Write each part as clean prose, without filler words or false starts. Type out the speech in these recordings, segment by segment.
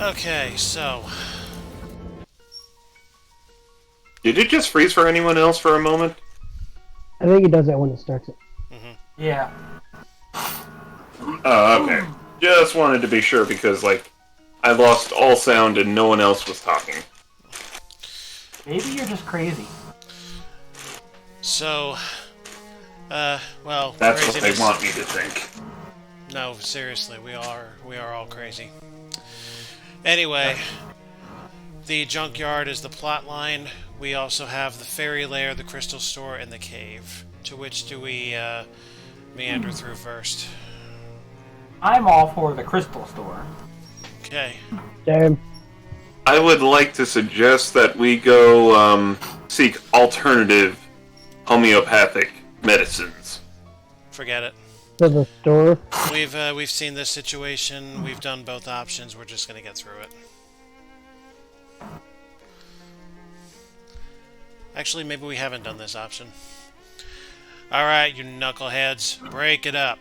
Okay, so... Did it just freeze for anyone else for a moment? I think it does that when it starts it. Yeah. Oh, okay. Just wanted to be sure because, like, I lost all sound and no one else was talking. Maybe you're just crazy. So... well... That's what they want me to think. No, seriously, we are all crazy. Anyway, the junkyard is the plot line. We also have the fairy lair, the crystal store, and the cave. To which do we meander through first? I'm all for the crystal store. Okay. Damn. I would like to suggest that we go seek alternative homeopathic medicines. Forget it. To the store. We've seen this situation. We've done both options. We're just gonna get through it. Actually, maybe we haven't done this option. Alright, you knuckleheads. Break it up.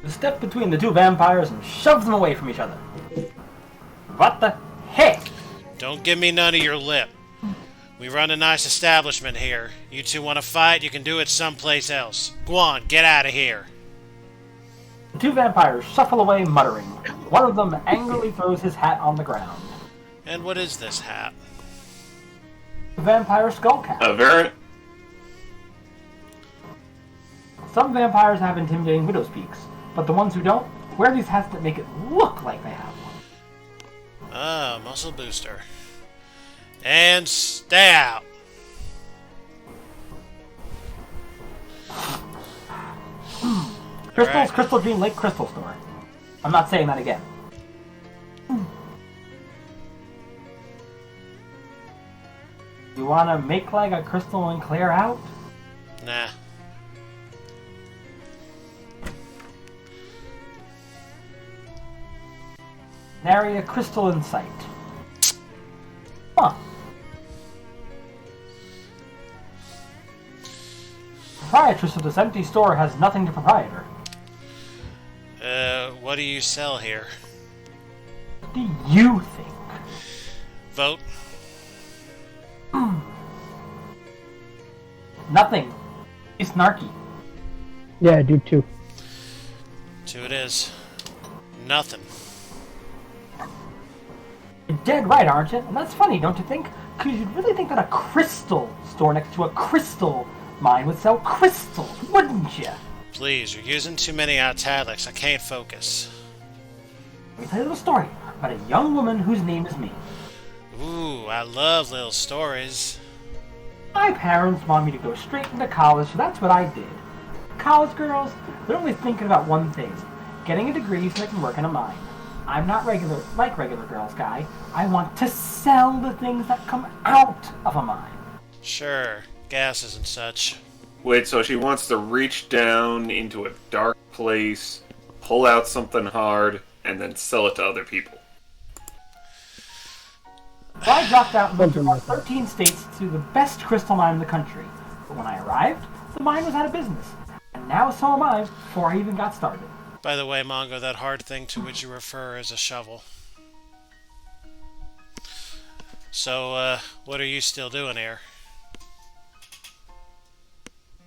Step between the two vampires and shove them away from each other. What the heck? Don't give me none of your lip. We run a nice establishment here. You two want to fight, you can do it someplace else. Go on, get out of here. The two vampires shuffle away muttering. One of them angrily throws his hat on the ground. And what is this hat? The vampire skull cap. Very... Some vampires have intimidating widow's peaks, but the ones who don't wear these hats that make it look like they have one. Ah, muscle booster. And stay out. Crystal's Right. Crystal Dream Lake Crystal Store. I'm not saying that again. You wanna make like a crystal and clear out? Nah. Nary a crystal in sight. Huh. Proprietress of this empty store has nothing to proprietor. What do you sell here? What do you think? Vote. Nothing. He's snarky. Yeah, I do too. Two it is. Nothing. You're dead right, aren't you? And that's funny, don't you think? Because you'd really think that a crystal store next to a crystal mine would sell crystals, wouldn't you? Please, you're using too many italics. I can't focus. Let me tell you a little story about a young woman whose name is me. Ooh, I love little stories. My parents wanted me to go straight into college, so that's what I did. College girls, they're only thinking about one thing. Getting a degree so they can work in a mine. I'm not like regular girls, guy. I want to sell the things that come out of a mine. Sure, gases and such. Wait, so she wants to reach down into a dark place, pull out something hard, and then sell it to other people. So I dropped out and went through 13 states to the best crystal mine in the country. But when I arrived, the mine was out of business. And now so am I before I even got started. By the way, Mongo, that hard thing to which you refer is a shovel. So, what are you still doing here?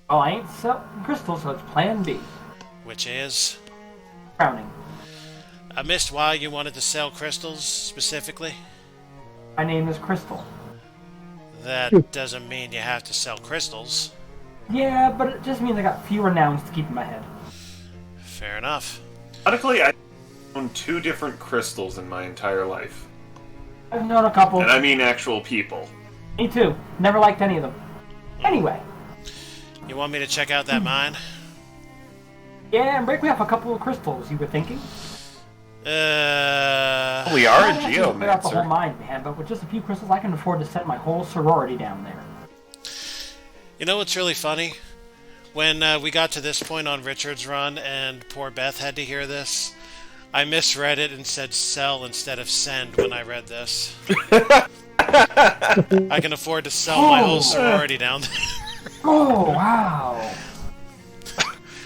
Well, I ain't selling crystals, so it's plan B. Which is? Crowning. I missed why you wanted to sell crystals, specifically. My name is Crystal. That doesn't mean you have to sell crystals. Yeah, but it just means I got fewer nouns to keep in my head. Fair enough. Honestly, I own 2 different crystals in my entire life. I've known a couple. And I mean actual people. Me too. Never liked any of them. Anyway. You want me to check out that mine? Yeah, and break me up a couple of crystals, you were thinking? We are a Clear out the whole geomancer. mine, man, but with just a few crystals I can afford to send my whole sorority down there. You know what's really funny? When we got to this point on Richard's run and poor Beth had to hear this, I misread it and said sell instead of send when I read this. I can afford to sell my whole sorority down there. Oh, wow.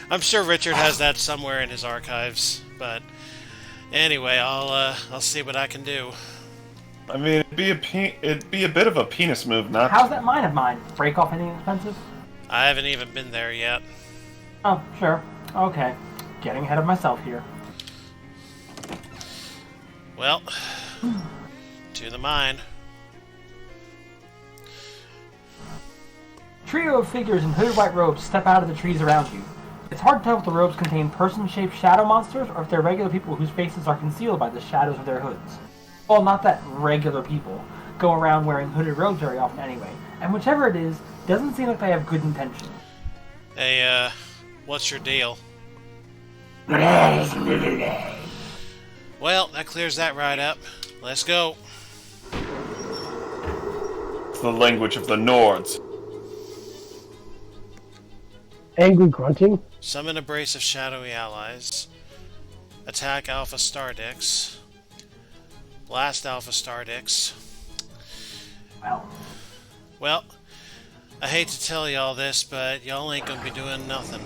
I'm sure Richard has that somewhere in his archives, but Anyway, I'll see what I can do. I mean, it'd be a bit of a penis move, not. How's that mine of mine? Break off anything expensive? I haven't even been there yet. Oh, sure. Okay. Getting ahead of myself here. Well, to the mine. Trio of figures in hooded white robes step out of the trees around you. It's hard to tell if the robes contain person-shaped shadow monsters or if they're regular people whose faces are concealed by the shadows of their hoods. Well, not that regular people go around wearing hooded robes very often anyway, and whichever it is, doesn't seem like they have good intentions. Hey, what's your deal? Well, that clears that right up. Let's go. It's the language of the Nords. Angry grunting. Summon a brace of shadowy allies. Attack Alpha Star Dicks. Blast Alpha Star Dicks. Well, I hate to tell y'all this, but y'all ain't gonna be doing nothing.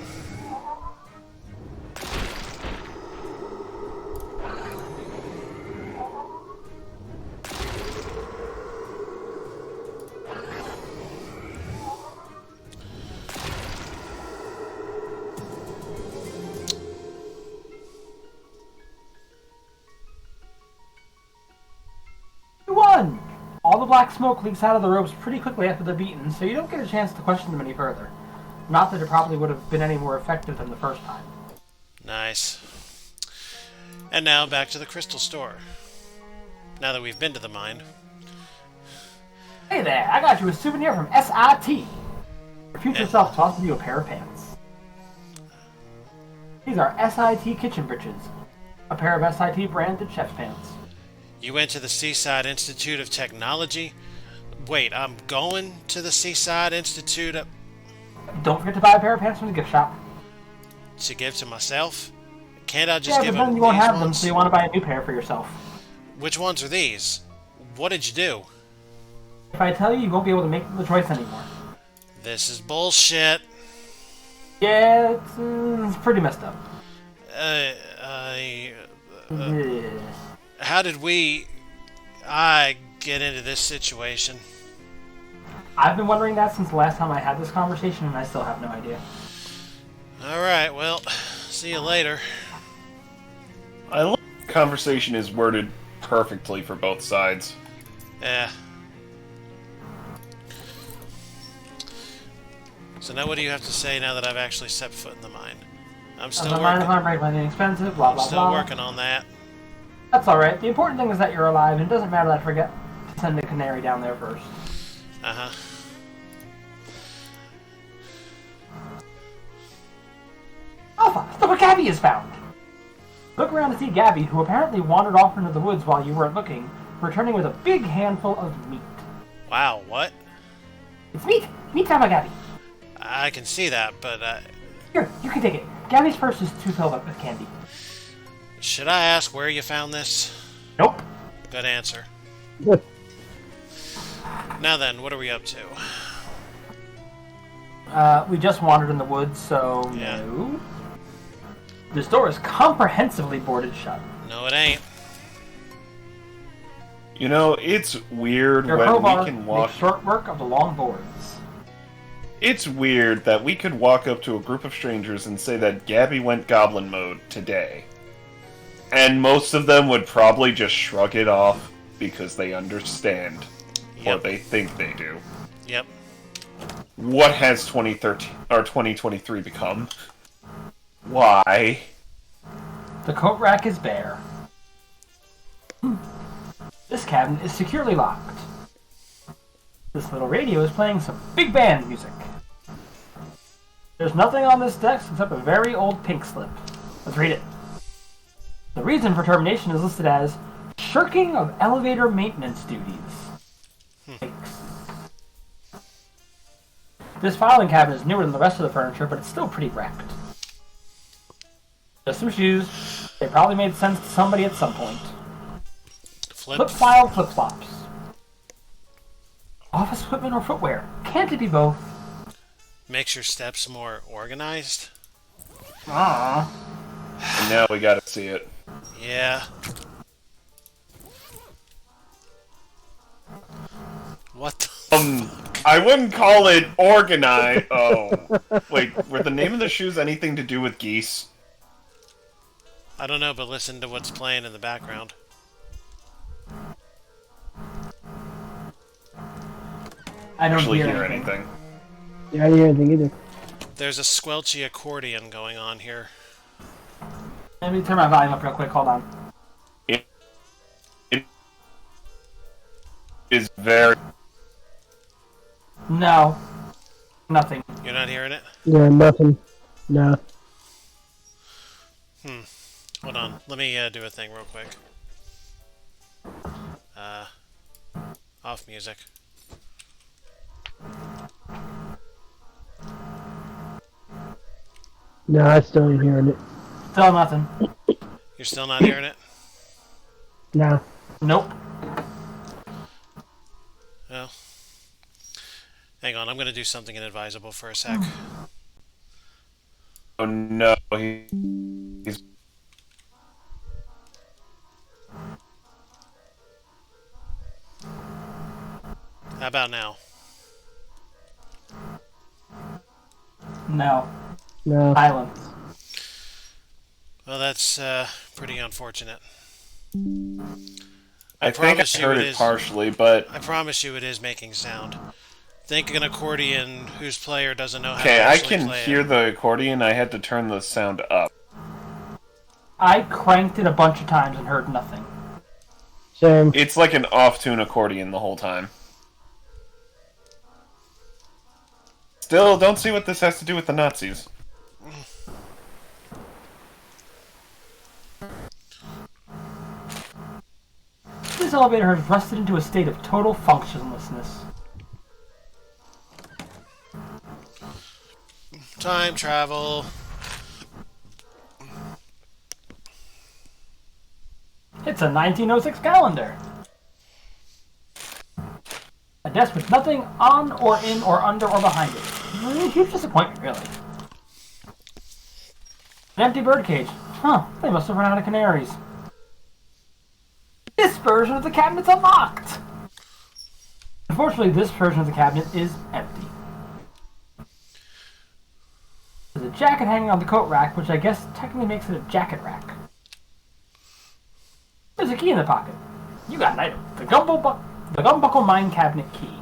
You won! All the black smoke leaks out of the robes pretty quickly after they're beaten, so you don't get a chance to question them any further. Not that it probably would have been any more effective than the first time. Nice. And now back to the crystal store. Now that we've been to the mine. Hey there, I got you a souvenir from SIT. Your future self tosses you a pair of pants. These are SIT kitchen breeches. A pair of SIT branded chef's pants. You went to the Seaside Institute of Technology? Wait, I'm going to the Seaside Institute of... Don't forget to buy a pair of pants from the gift shop. to give to myself? Can't I just Yeah, give but them then you won't these have them, ones? so you want to buy a new pair for yourself. Which ones are these? What did you do? If I tell you, you won't be able to make the choice anymore. This is bullshit. Yeah, it's pretty messed up. Yeah. How did I get into this situation? I've been wondering that since the last time I had this conversation, and I still have no idea. Alright, well, see you later. I love the conversation is worded perfectly for both sides. Yeah. So now what do you have to say now that I've actually set foot in the mine? I'm still The mine is working. not break anything expensive, blah blah Still blah. working on that. That's alright. The important thing is that you're alive, and it doesn't matter that I forget to send the canary down there first. Uh-huh. Alpha, look what Gabby has found! Look around to see Gabby, who apparently wandered off into the woods while you weren't looking, returning with a big handful of meat. Wow, what? It's meat! Meat time, Gabby! I can see that, but Here, you can take it. Gabby's purse is too filled up with candy. should I ask where you found this? Nope. Good answer. Good. Now then, what are we up to? We just wandered in the woods, so Yeah. no. This door is comprehensively boarded shut. No, it ain't. You know, it's weird Your when we crowbar can walk. makes short work of the long boards. It's weird that we could walk up to a group of strangers and say that Gabby went goblin mode today. And most of them would probably just shrug it off because they understand. Or Yep. they think they do. Yep. What has 2013 or 2023 become? Why? The coat rack is bare. This cabinet is securely locked. This little radio is playing some big band music. There's nothing on this desk except a very old pink slip. Let's read it. The reason for termination is listed as shirking of elevator maintenance duties. Yikes. This filing cabinet is newer than the rest of the furniture, but it's still pretty wrecked. Just some shoes. They probably made sense to somebody at some point. Flip. Flip-file flip-flops. Office equipment or footwear? Can't it be both? Makes your steps more organized. Aww. And now we gotta see it. Yeah. What the I wouldn't call it organized. Oh, wait, were the name of the shoes anything to do with geese? I don't know, but listen to what's playing in the background. I don't Actually, hear hear anything. anything? Yeah, I didn't hear anything either. There's a squelchy accordion going on here. Let me turn my volume up real quick. Hold on. It is very. No. Nothing. You're not hearing it? Yeah, nothing. No. Hold on. Let me do a thing real quick. Off music. No, I still ain't hearing it. Still nothing. You're still not hearing it? No. Nope. Well, hang on. I'm going to do something inadvisable for a sec. Oh no, he's. How about now? No. No. Silence. Well, that's pretty unfortunate. I think I promise you heard it it is. partially, but I promise you it is making sound. Think an accordion whose player doesn't know how to okay, I actually can play hear it. the accordion. I had to turn the sound up. I cranked it a bunch of times and heard nothing. Same. It's like an off-tune accordion the whole time. Still, don't see what this has to do with the Nazis. This elevator has rusted into a state of total functionlessness. Time travel. It's a 1906 calendar. A desk with nothing on or in or under or behind it. Really huge disappointment, really. An empty birdcage. Huh, they must have run out of canaries. This version of the cabinet's unlocked! Unfortunately, this version of the cabinet is empty. There's a jacket hanging on the coat rack, which I guess technically makes it a jacket rack. There's a key in the pocket. You got an item. The Gumbuckle Mine Cabinet key.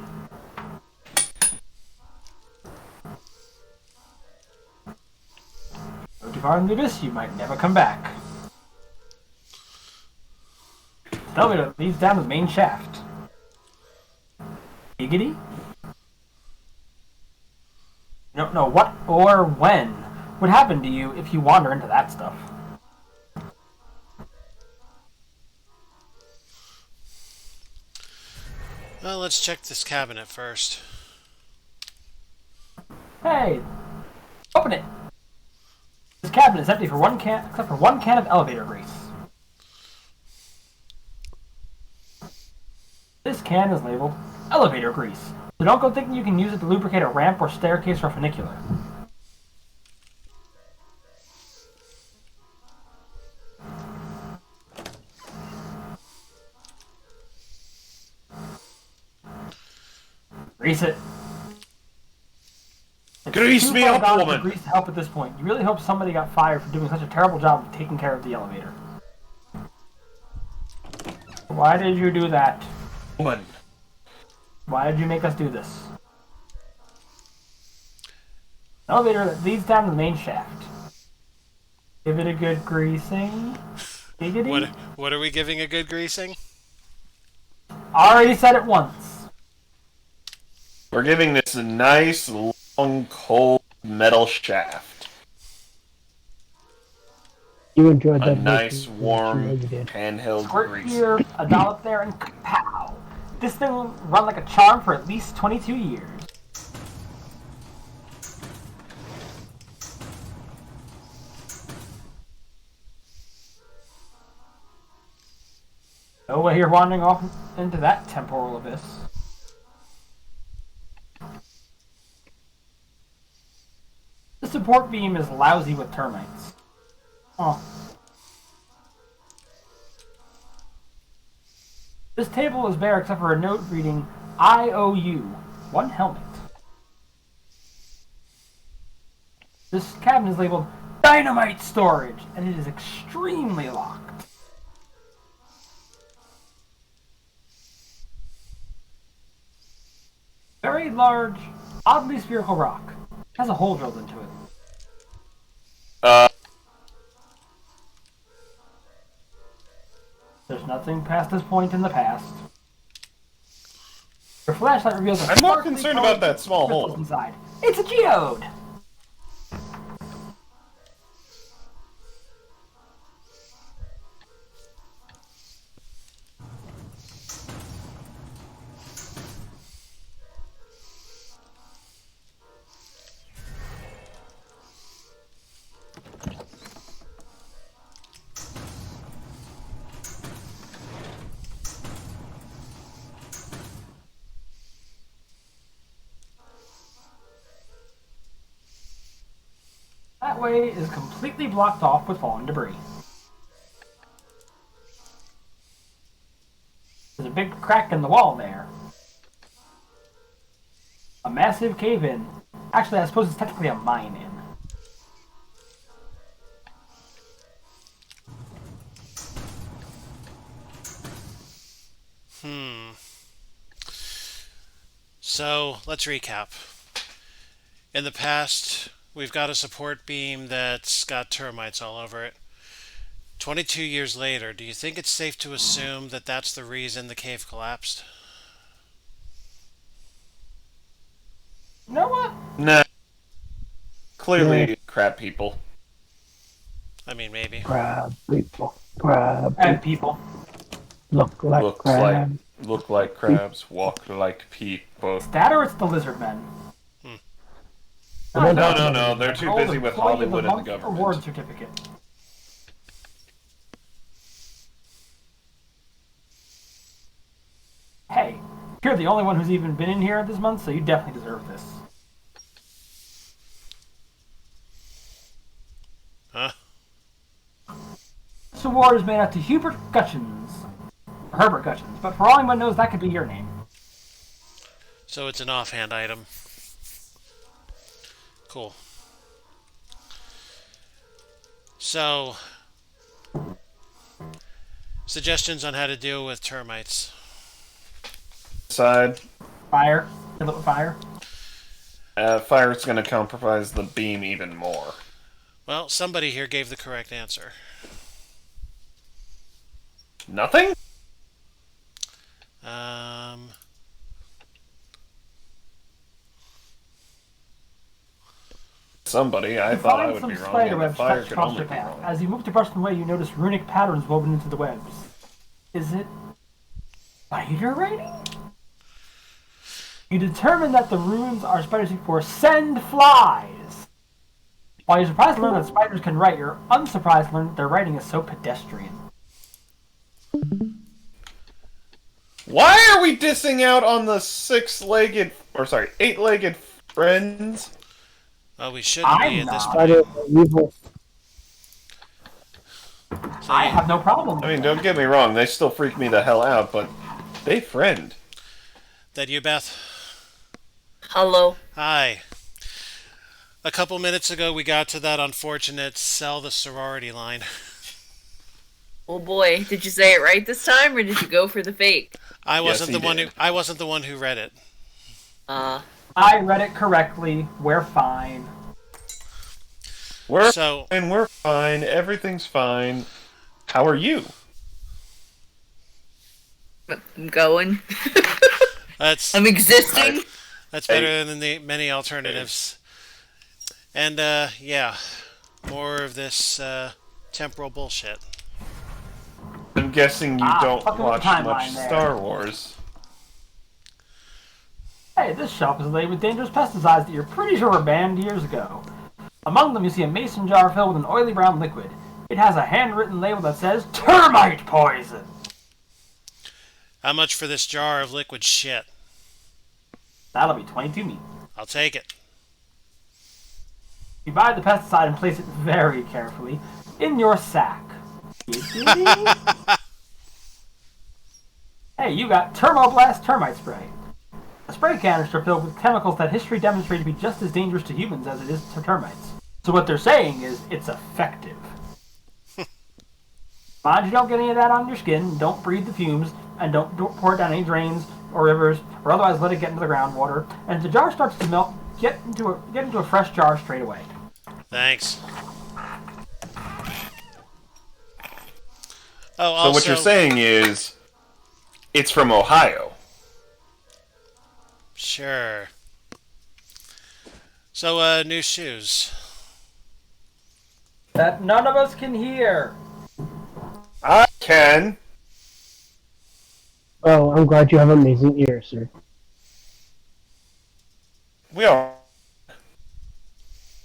Go too far into this, you might never come back. The elevator leads down to the main shaft. Giggity? You don't know what or when would happen to you if you wander into that stuff. Well, let's check this cabinet first. Hey! Open it! This cabinet is empty for one can, except for one can of elevator grease. This can is labeled elevator grease, so don't go thinking you can use it to lubricate a ramp or staircase or funicular. Grease it. It's Grease too me far up, gone for woman. Grease to help at this point. You really hope somebody got fired for doing such a terrible job of taking care of the elevator. Why did you do that? Woman. Why did you make us do this? An elevator that leads down to the main shaft. Give it a good greasing. Giggity? What are we giving a good greasing? Already said it once. We're giving this a nice, long, cold metal shaft. You enjoyed A that. nice, bit. warm, You did. handheld Squirt grease. here, a dollop there, and kapow! This thing will run like a charm for at least 22 years. No way you're wandering off into that temporal abyss. The support beam is lousy with termites. Oh. This table is bare except for a note reading IOU, 1 helmet. This cabin is labeled Dynamite Storage, and it is extremely locked. Very large, oddly spherical rock. Has a hole drilled into it. There's nothing past this point in the past. Your flashlight reveals a I'm more sparkly concerned colored about that small crystals hole. inside. It's a geode! That way is completely blocked off with fallen debris. There's a big crack in the wall there. A massive cave-in. Actually, I suppose it's technically a mine-in. So, let's recap. In the past, we've got a support beam that's got termites all over it. 22 years later, do you think it's safe to assume that that's the reason the cave collapsed? You know what? Nah. Clearly, crab people. I mean, maybe. Crab people. Crab And people. people. Look like Looks crab. look like crabs, walk like people. It's that or it's the lizard men. No, they're too Old busy with employee of Hollywood and the month government. Award certificate. Hey, you're the only one who's even been in here this month, so you definitely deserve this. Huh? This award is made out to Herbert Gutchins, but for all anyone knows, that could be your name. So it's an offhand item. Cool. So, suggestions on how to deal with termites. Side, Fire. Kill it with fire. fire's gonna compromise the beam even more. Well, somebody here gave the correct answer. Nothing? Somebody, I You thought I find would some be wrong, spider and the webs fire stretched could across only your be path. wrong. As you move to brush them away, you notice runic patterns woven into the webs. Is it spider writing? You determine that the runes are spiders speak for send flies. While you're surprised to learn that spiders can write, you're unsurprised to learn that their writing is so pedestrian. Why are we dissing out on the eight-legged friends? Well, we shouldn't be I'm at this not. point. Spider are evil. So I you- have no problem with I mean, that. don't get me wrong, they still freak me the hell out, but they friend. that you, Beth? Hello. Hi. A couple minutes ago, we got to that unfortunate sell the sorority line. Oh boy, did you say it right this time, or did you go for the fake? I Yes, wasn't he the one did. who. I wasn't the one who read it. I read it correctly. We're fine. We're So- fine, we're fine, everything's fine. How are you? I'm going. That's I'm existing. that's better than the many alternatives. And yeah, more of this temporal bullshit. I'm guessing you don't fucking watch timeline much there. Star Wars. Hey, this shelf is laden with dangerous pesticides that you're pretty sure were banned years ago. Among them, you see a mason jar filled with an oily brown liquid. It has a handwritten label that says termite poison. How much for this jar of liquid shit? That'll be 22 meat. I'll take it. You buy the pesticide and place it very carefully in your sack. Hey, Hey, you got Thermoblast termite spray. A spray canister filled with chemicals that history demonstrated to be just as dangerous to humans as it is to termites. So what they're saying is it's effective. Mind you don't get any of that on your skin, don't breathe the fumes, and don't pour it down any drains or rivers, or otherwise let it get into the groundwater. And if the jar starts to melt, get into a fresh jar straight away. Thanks. Oh, So also, what you're saying is, it's from Ohio. Sure. So, new shoes. That none of us can hear. I can. Oh, I'm glad you have amazing ears, sir. We are.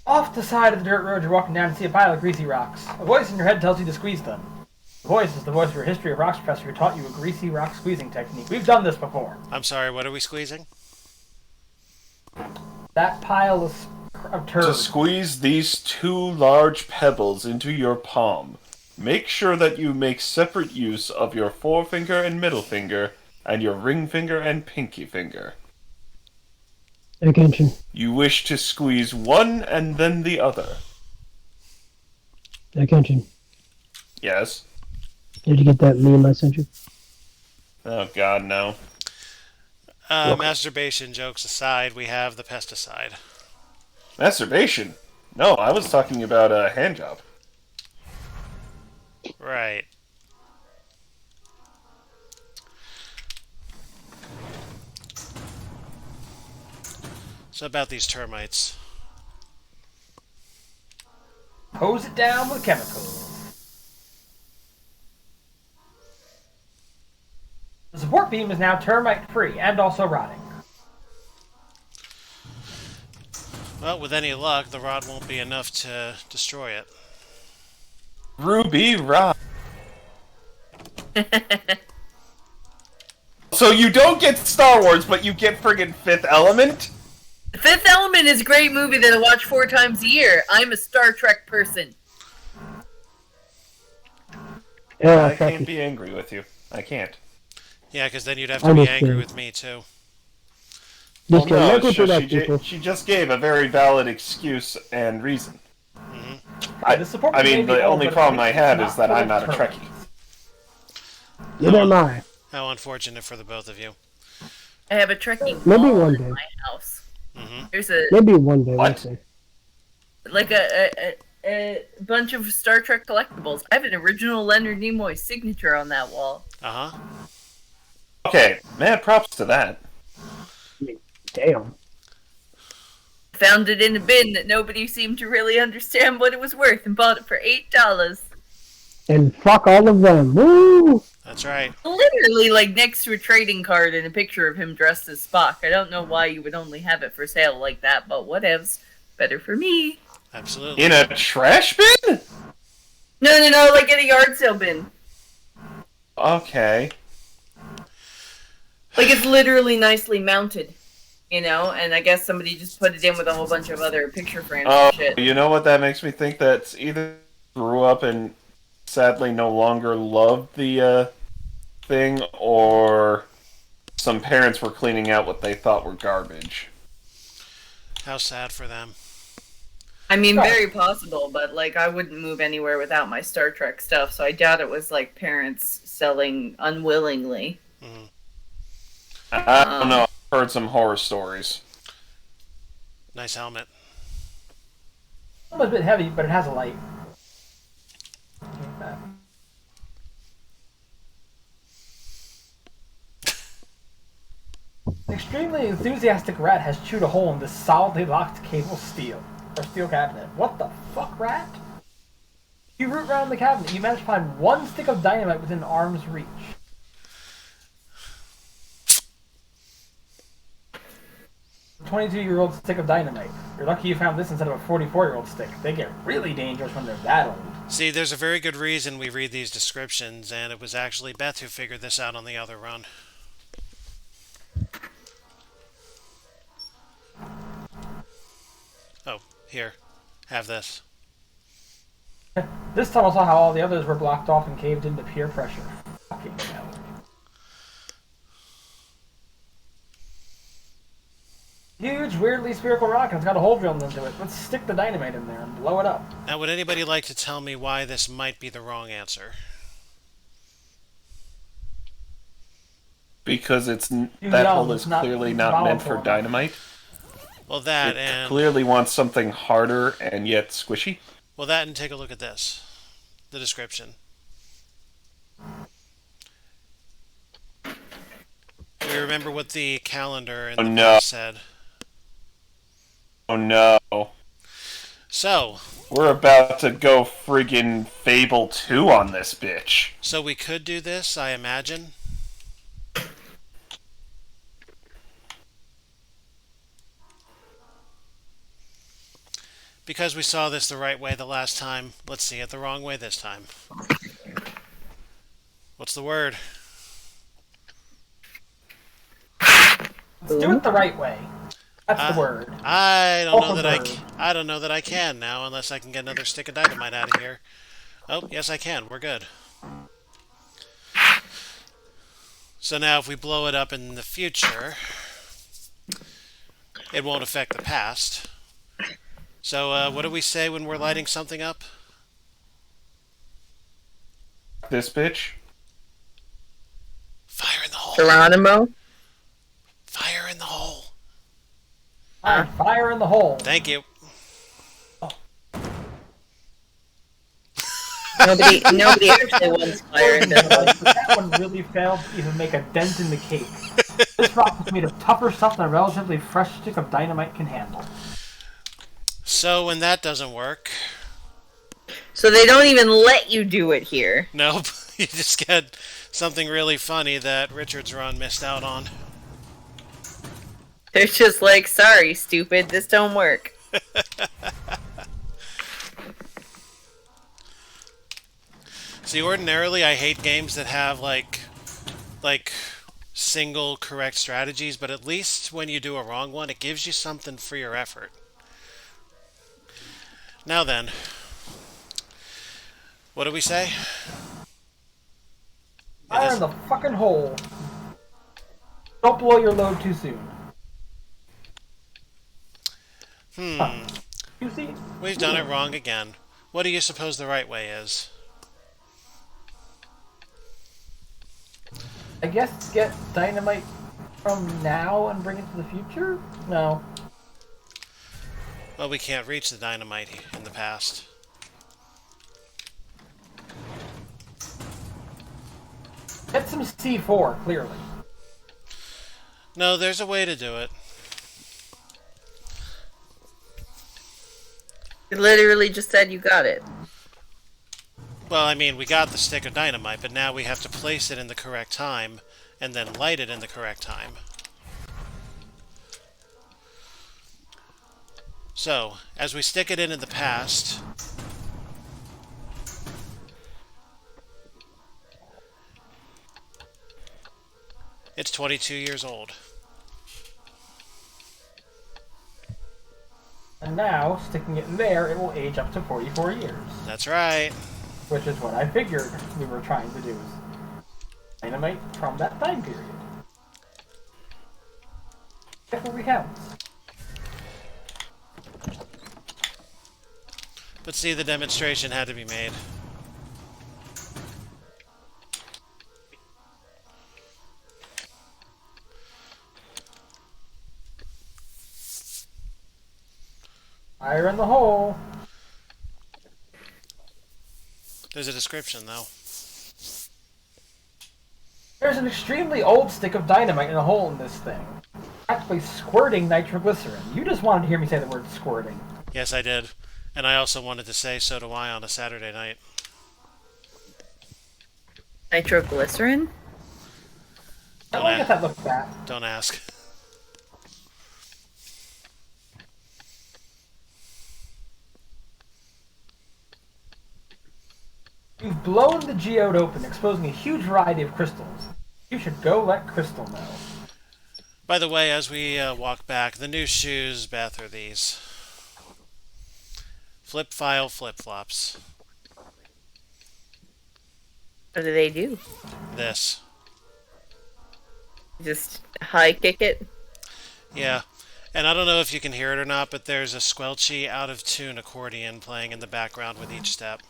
Off the side of the dirt road, you're walking down and see a pile of greasy rocks. A voice in your head tells you to squeeze them. The voice is the voice of your history of rocks professor who taught you a greasy rock squeezing technique. We've done this before. I'm sorry, what are we squeezing? That pile of turds. To squeeze these 2 large pebbles into your palm, make sure that you make separate use of your forefinger and middle finger, and your ring finger and pinky finger. Attention. You wish to squeeze one and then the other. Attention. Yes. Did you get that meme I sent you? Oh god, no. Masturbation jokes aside, we have the pesticide. Masturbation? No, I was talking about a hand job. Right. So about these termites. Hose it down with chemicals. The support beam is now termite free and also rotting. Well, with any luck, the rod won't be enough to destroy it. Ruby Rock. So you don't get Star Wars, but you get friggin' Fifth Element? Fifth Element is a great movie that I watch 4 times a year. I'm a Star Trek person. Yeah, I can't be angry with you. I can't. Yeah, because then you'd have to be angry with me, too. Just Well, no, medical it's just production. she just gave a very valid excuse and reason. The support I beam mean, may be the old, only but problem I it's have not is that full I'm of not a termites. Trekkie. Neither am I. How unfortunate for the both of you. I have a Trekkie Maybe wall one in day. my house. Mm-hmm. There's a Maybe one day, What? let's see. like a bunch of Star Trek collectibles. I have an original Leonard Nimoy signature on that wall. Uh-huh. Okay, mad props to that. Damn. Found it in a bin that nobody seemed to really understand what it was worth and bought it for $8. And fuck all of them. Woo! That's right. Literally, like, next to a trading card and a picture of him dressed as Spock. I don't know why you would only have it for sale like that, but whatevs. Better for me. Absolutely. In a trash bin? No, like in a yard sale bin. Okay. Like, it's literally nicely mounted, you know? And I guess somebody just put it in with a whole bunch of other picture frames Oh, and shit. you know what that makes me think? That's either grew up and sadly no longer loved the thing, or some parents were cleaning out what they thought were garbage. How sad for them. I mean, very possible, but, like, I wouldn't move anywhere without my Star Trek stuff, so I doubt it was, like, parents selling unwillingly. Mm-hmm. I don't know. I've heard some horror stories. Nice helmet. It's a bit heavy, but it has a light. An extremely enthusiastic rat has chewed a hole in this solidly locked steel cabinet. What the fuck, rat? You root around the cabinet. You manage to find one stick of dynamite within arm's reach. A 22-year-old stick of dynamite. You're lucky you found this instead of a 44-year-old stick. They get really dangerous when they're that old. See, there's a very good reason we read these descriptions, and it was actually Beth who figured this out on the other run. Oh, here. Have this. This tunnel saw how all the others were blocked off and caved into peer pressure. Fucking hell. huge, weirdly spherical rock and it's got a hole drilled into it. Let's stick the dynamite in there and blow it up. Now, would anybody like to tell me why this might be the wrong answer? Because that young, hole is it's not clearly not meant for volatile. dynamite. Well, that It and clearly wants something harder and yet squishy. well, that and take a look at this, the description. Do you remember what the calendar in Oh, the no. book said? Oh no. So We're about to go friggin' Fable 2 on this bitch. So we could do this, I imagine. Because we saw this the right way the last time, let's see it the wrong way this time. What's the word? Let's do it the right way. That's the word. I don't know Alpha that I don't know that I can now, unless I can get another stick of dynamite out of here. Oh, yes I can. We're good. So now if we blow it up in the future, it won't affect the past. So what do we say when we're lighting something up? This bitch? Fire in the hole. Geronimo? Fire in the hole. Alright, fire in the hole. Thank you. Nobody actually wants fire in their hole. That one really failed to even make a dent in the cake. This rock is made of tougher stuff than a relatively fresh stick of dynamite can handle. So when that doesn't work, So they don't even let you do it here. nope, you just get something really funny that Richard's run missed out on. They're just like, sorry, stupid, this don't work. See, ordinarily I hate games that have like single correct strategies, but at least when you do a wrong one, it gives you something for your effort. Now then, what do we say? Fire in the fucking hole. Don't blow your load too soon. You see? We've done it wrong again. What do you suppose the right way is? I guess get dynamite from now and bring it to the future? No. Well, we can't reach the dynamite in the past. Get some C4, clearly. No, there's a way to do it. You literally just said you got it. Well, I mean, we got the stick of dynamite, but now we have to place it in the correct time, and then light it in the correct time. So, as we stick it in the past, it's 22 years old. And now, sticking it in there, it will age up to 44 years. That's right. Which is what I figured we were trying to do. Is dynamite from that time period. Guess what recounts? But see, the demonstration had to be made. Fire in the hole. There's a description, though. There's an extremely old stick of dynamite in a hole in this thing. Practically squirting nitroglycerin. You just wanted to hear me say the word squirting. Yes, I did. And I also wanted to say, so do I on a Saturday night. Nitroglycerin? I don't get that look back. Don't ask. You've blown the geode open, exposing a huge variety of crystals. You should go let Crystal know. By the way, as we walk back, the new shoes, Beth, are these. Flip file flip-flops. What do they do? This. Just high kick it? Yeah. And I don't know if you can hear it or not, but there's a squelchy, out-of-tune accordion playing in the background with each step.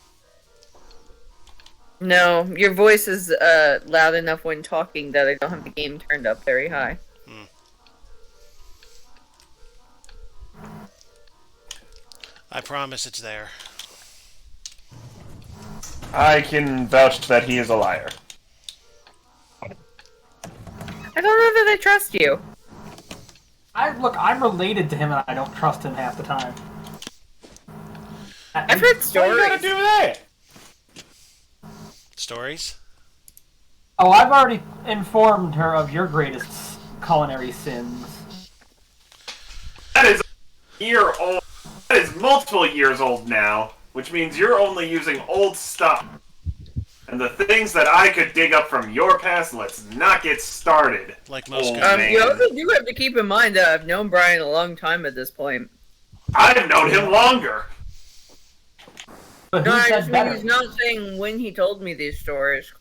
No, your voice is loud enough when talking that I don't have the game turned up very high. I promise it's there. I can vouch that he is a liar. I don't know that I trust you. Look, I'm related to him and I don't trust him half the time. I've heard What you stories. gotta do that? Stories? Oh, I've already informed her of your greatest culinary sins. That is a year old. That is multiple years old now, which means you're only using old stuff. And the things that I could dig up from your past, let's not get started. Like most old good man. You also do have to keep in mind that I've known Brian a long time at this point. I've known him longer. But No, who I said just mean better? he's not saying when he told me these stories.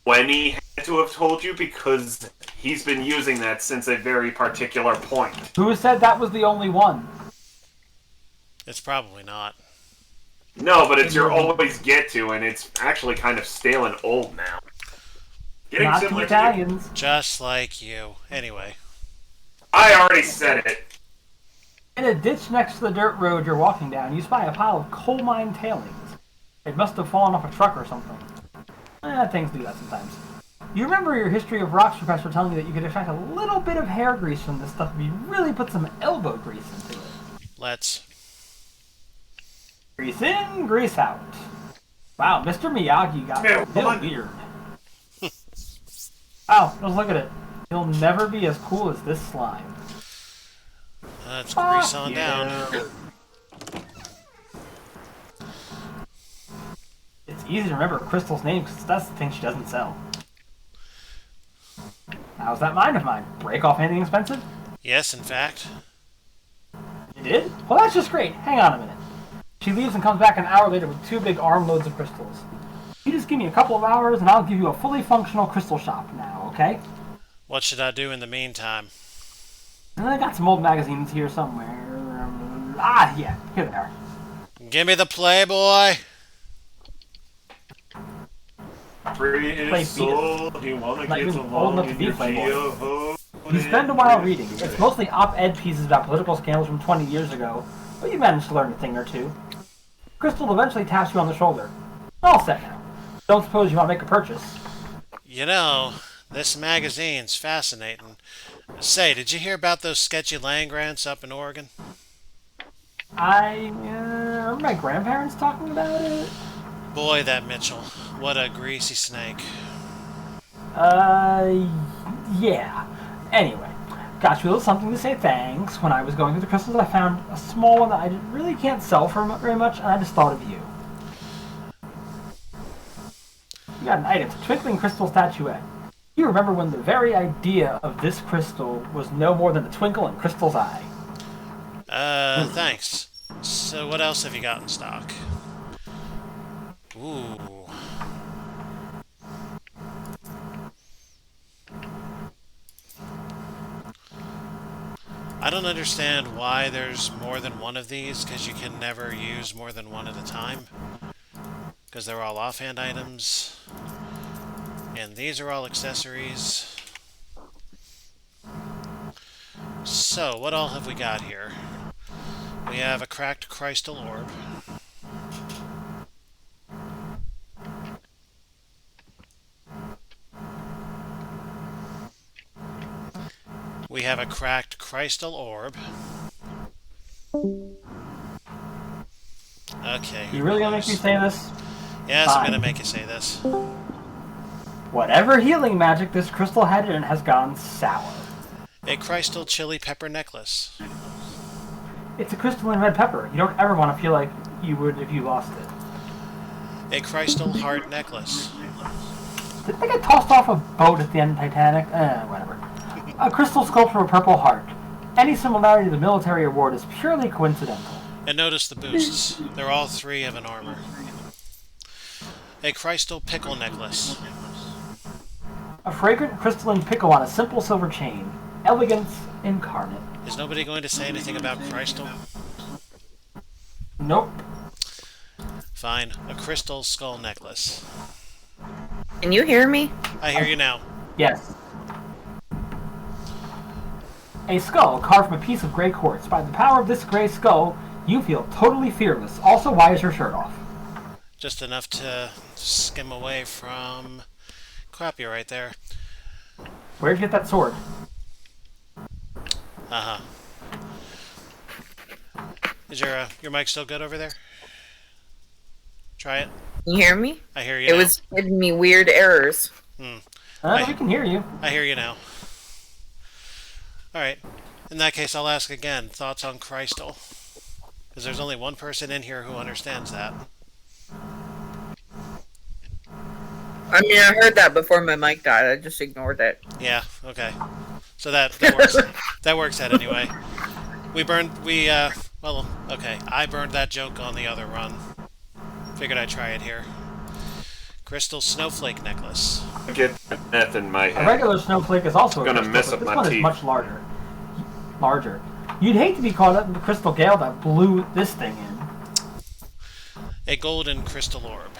When he had to have told you, because he's been using that since a very particular point. Who said that was the only one? It's probably not. No, but it's your always get to, and it's actually kind of stale and old now. Getting Not the similar to you. Italians. Just like you. Anyway. I already said it. In a ditch next to the dirt road you're walking down, you spy a pile of coal mine tailings. It must have fallen off a truck or something. Things do that sometimes. You remember your history of rocks professor telling you that you could extract a little bit of hair grease from this stuff if you really put some elbow grease into it. Let's. Grease in, grease out. Wow, Mr. Miyagi got Yeah, a bit weird. Wow, just look at it. He'll never be as cool as this slime. Let's grease on down. It's easy to remember Crystal's name because that's the thing she doesn't sell. How's that mine of mine? Break off anything expensive? Yes, in fact. You did? Well, that's just great. Hang on a minute. She leaves and comes back an hour later with 2 big armloads of crystals. You just give me a couple of hours and I'll give you a fully functional crystal shop now, okay? What should I do in the meantime? I got some old magazines here somewhere. Yeah, here they are. Give me the Playboy! Free Play his soul, he wanna Not get even old along enough to in be your Playboy. geo. You spend a while reading. It's mostly op-ed pieces about political scandals from 20 years ago, but you managed to learn a thing or two. Crystal eventually taps you on the shoulder. All set now. Don't suppose you want to make a purchase? You know, this magazine's fascinating. Say, did you hear about those sketchy land grants up in Oregon? I remember my grandparents talking about it. Boy, that Mitchell. What a greasy snake. Yeah. Anyway, got you a little something to say thanks. When I was going through the crystals, I found a small one that I really can't sell for very much, and I just thought of you. You got an item, it's a twinkling crystal statuette. You remember when the very idea of this crystal was no more than a twinkle in Crystal's eye. Thanks. So what else have you got in stock? Ooh. I don't understand why there's more than one of these, because you can never use more than one at a time. Because they're all offhand items. And these are all accessories. So, what all have we got here? We have a cracked crystal orb. We have a cracked crystal orb. Okay. You really gonna make me say this? Yes, I'm Fine. gonna make you say this. Whatever healing magic this crystal had in it has gone sour. A crystal chili pepper necklace. It's a crystalline red pepper. You don't ever want to feel like you would if you lost it. A crystal heart necklace. Did they get tossed off a boat at the end of Titanic? Whatever. A crystal sculpture of a purple heart. Any similarity to the military award is purely coincidental. And notice the boosts. They're all 3 of an armor. A crystal pickle necklace. A fragrant crystalline pickle on a simple silver chain. Elegance incarnate. Is nobody going to say anything about crystal? Nope. Fine. A crystal skull necklace. Can you hear me? I hear you now. Yes. A skull carved from a piece of gray quartz. By the power of this gray skull, you feel totally fearless. Also, why is your shirt off? Just enough to skim away from copyright there. Where'd you get that sword? Uh-huh. Is your mic still good over there? Try it. Can you hear me? I hear you It now. was giving me weird errors. We can hear you. I hear you now. Alright. In that case, I'll ask again. Thoughts on crystal? Because there's only one person in here who understands that. I mean, I heard that before my mic died. I just ignored it. Yeah, okay. So that works. That works out anyway. Well, okay. I burned that joke on the other run. Figured I'd try it here. Crystal snowflake necklace. I get meth in my A head. regular snowflake is also Gonna a crystal, mess but up this my one is teeth. much larger. You'd hate to be caught up in the crystal gale that blew this thing in. A golden crystal orb.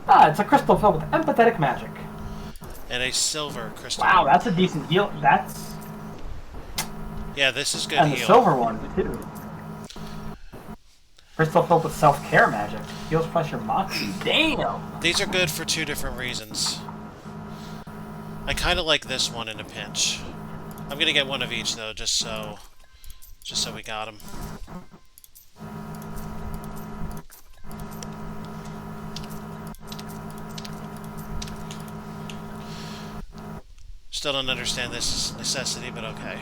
It's a crystal filled with empathetic magic. And a silver crystal Wow, orb. that's a decent heal. That's Yeah, this is good and the heal. silver one too. Crystal filled with self-care magic. Heals plus your moxie. Damn. These are good for two different reasons. I kind of like this one in a pinch. I'm gonna get one of each though, just so we got them. Still don't understand this necessity, but okay.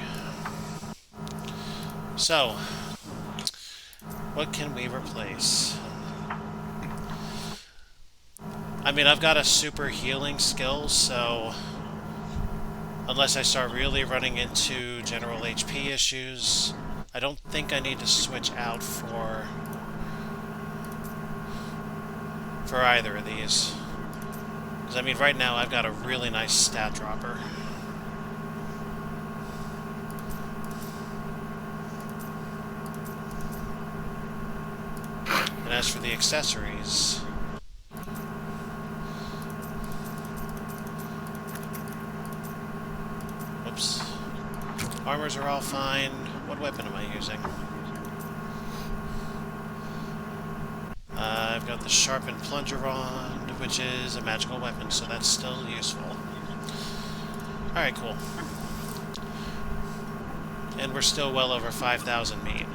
So, what can we replace? I mean, I've got a super healing skill, so unless I start really running into general HP issues, I don't think I need to switch out for either of these. Because, I mean, right now I've got a really nice stat dropper. And as for the accessories, whoops, armors are all fine. What weapon am I using? I've got the sharpened plunger rod, which is a magical weapon, so that's still useful. Alright, cool. And we're still well over 5,000 meat.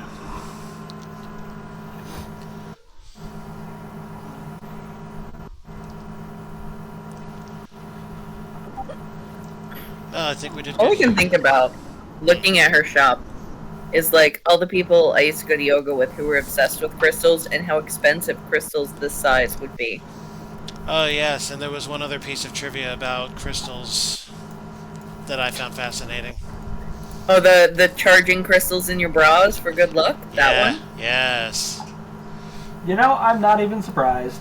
I think we did All good. we can think about, looking at her shop, is like all the people I used to go to yoga with who were obsessed with crystals and how expensive crystals this size would be. Oh yes, and there was one other piece of trivia about crystals that I found fascinating. Oh, the charging crystals in your bras for good luck? That one? Yes. You know, I'm not even surprised.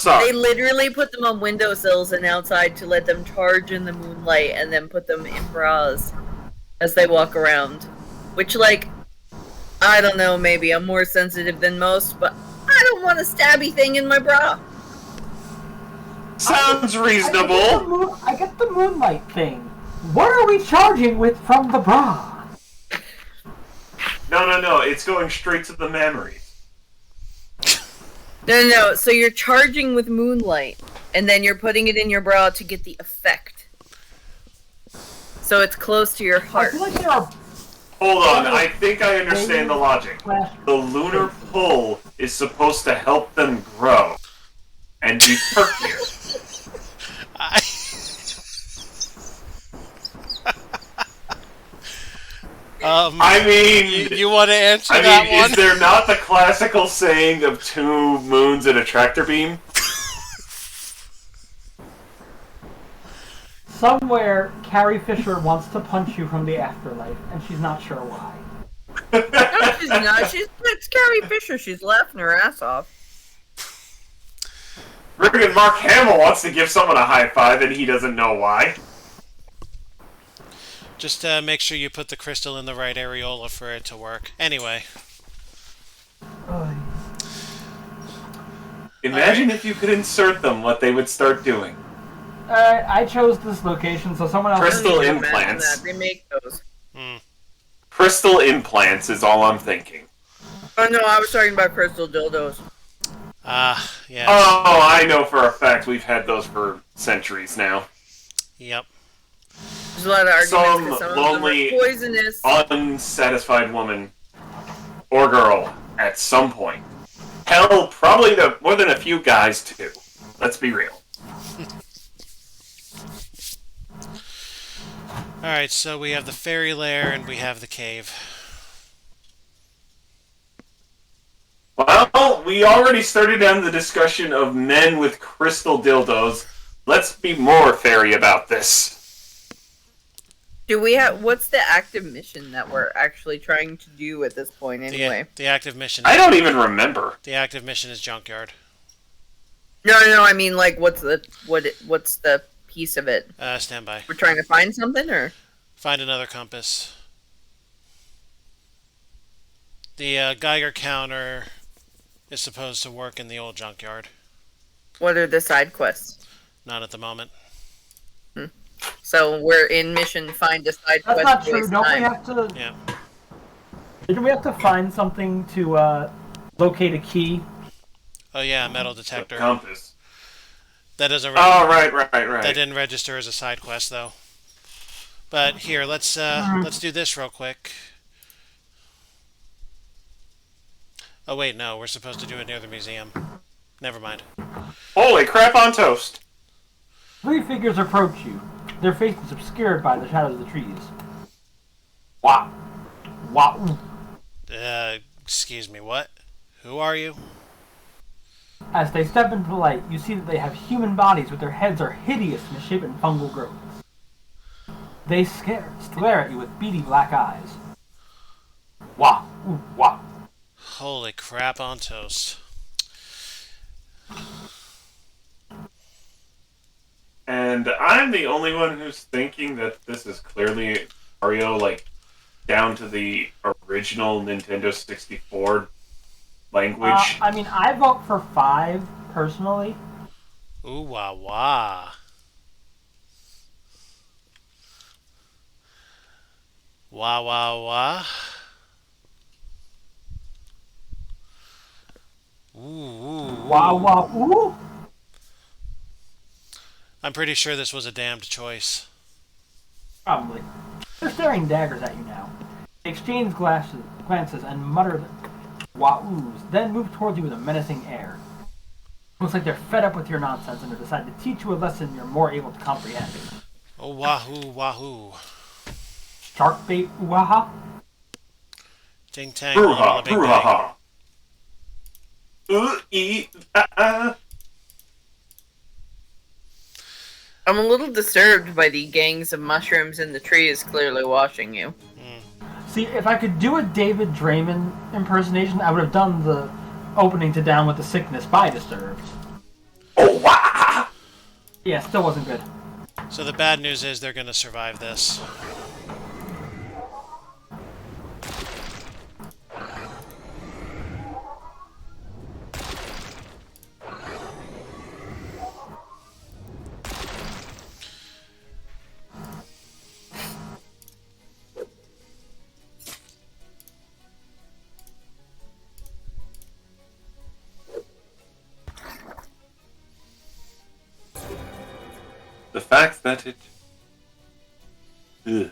They literally put them on windowsills and outside to let them charge in the moonlight and then put them in bras as they walk around. Which, like, I don't know, maybe I'm more sensitive than most, but I don't want a stabby thing in my bra. Sounds reasonable. I get the moonlight thing. What are we charging with from the bra? No. It's going straight to the memory. No. So you're charging with moonlight, and then you're putting it in your bra to get the effect. So it's close to your I heart. feel like there are Hold on, I think I understand the logic. flash. The lunar pull is supposed to help them grow and be perkier. I mean, You want to answer that one? is there not the classical saying of 2 moons and a tractor beam? Somewhere, Carrie Fisher wants to punch you from the afterlife, and she's not sure why. No, she's not. It's Carrie Fisher. She's laughing her ass off. Friggin' Mark Hamill wants to give someone a high five and he doesn't know why. Just make sure you put the crystal in the right areola for it to work. Anyway. Imagine if you could insert them, what they would start doing. Alright, I chose this location, so someone else... Crystal Imagine implants. that. Remake those. Crystal implants is all I'm thinking. Oh no, I was talking about crystal dildos. Yeah. Oh, I know for a fact we've had those for centuries now. Yep. There's a lot of arguments Some 'cause some lonely, of them are poisonous. unsatisfied woman or girl at some point. Hell, probably more than a few guys too. Let's be real. Alright, so we have the fairy lair and we have the cave. Well, we already started down the discussion of men with crystal dildos. Let's be more fairy about this. Do we have... What's the active mission that we're actually trying to do at this point anyway? The active mission... I don't even remember. The active mission is Junkyard. No, I mean, like, what's the piece of it? Stand by. We're trying to find something, or? Find another compass. The Geiger counter is supposed to work in the old junkyard. What are the side quests? Not at the moment. So we're in mission find a side That's quest. not true. waste Don't we time. have to... Yeah. Didn't we have to find something to locate a key? Oh yeah, metal The detector. compass. That doesn't. Oh, right. That didn't register as a side quest though. But here, let's do this real quick. Oh wait, no, we're supposed to do it near the museum. Never mind. Holy crap on toast. Three figures approach you. Their faces obscured by the shadows of the trees. Wow. Wow. Excuse me, what? Who are you? As they step into the light, you see that they have human bodies, but their heads are hideous, misshapen fungal growths. They stare at you with beady black eyes. Wah, ooh, wah. Holy crap on toast. And I'm the only one who's thinking that this is clearly Mario, like, down to the original Nintendo 64 language. I mean, I vote for 5, personally. Ooh wah wah. Wah wah wah. Ooh. Wah, wah, ooh. I'm pretty sure this was a damned choice. Probably. They're staring daggers at you now. They exchange glances and mutter wah-oos, then move towards you with a menacing air. Looks like they're fed up with your nonsense and have decided to teach you a lesson you're more able to comprehend. Oh wahoo wahoo. Shark bait ooh-ha-ha? Ting tang. Brouhaha, bing, bang. brouhaha. Ah. I'm a little disturbed by the gangs of mushrooms in the trees clearly watching you. See, if I could do a David Draymond impersonation, I would have done the opening to Down with the Sickness by Disturbed. Oh, wow! Yeah, still wasn't good. So the bad news is they're gonna survive this. The fact that it... Ugh.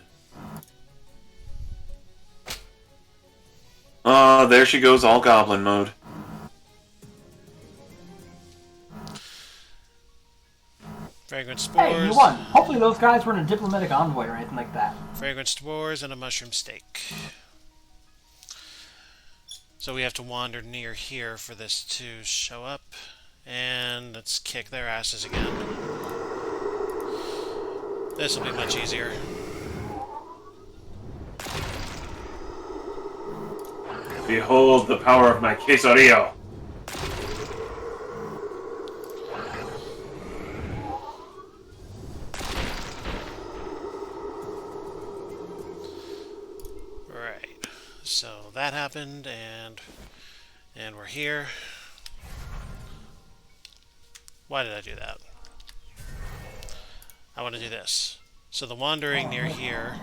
Oh, there she goes, all goblin mode. Fragrant spores. Hey, you won. Hopefully those guys weren't a diplomatic envoy or anything like that. Fragrant spores and a mushroom steak. So we have to wander near here for this to show up. And let's kick their asses again. This will be much easier. Behold the power of my quesadilla. So that happened, and we're here. Why did I do that? I want to do this. So the wandering near here.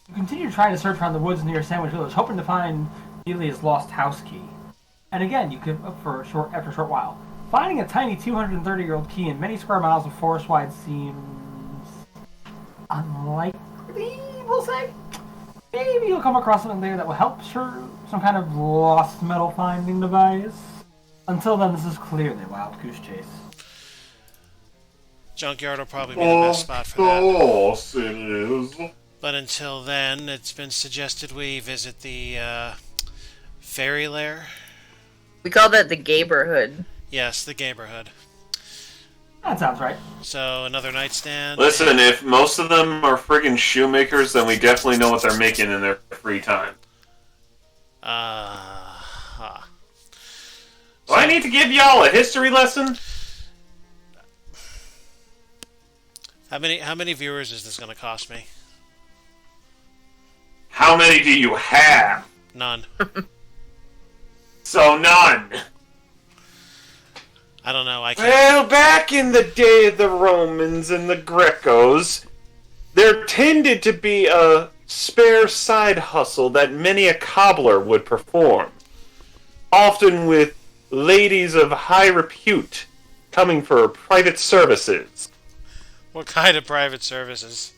You continue trying to search around the woods near Sandwich Village, hoping to find Delia's lost house key. And again, you give up after a short while. Finding a tiny 230-year-old key in many square miles of forest wide seems unlikely, we'll say. Maybe you'll come across something there that will help, sure, some kind of lost metal finding device. Until then, this is clearly a wild goose chase. Junkyard will probably be the best spot for that. Of course it is. But until then, it's been suggested we visit the fairy lair. We call that the Gayborhood. Yes, the neighborhood. That sounds right. So another nightstand. Listen, if most of them are friggin' shoemakers, then we definitely know what they're making in their free time. Do I need to give y'all a history lesson? How many viewers is this going to cost me? How many do you have? None. So none. I don't know. I can't. Well, back in the day of the Romans and the Grecos, there tended to be a spare side hustle that many a cobbler would perform, often with ladies of high repute coming for private services. What kind of private services?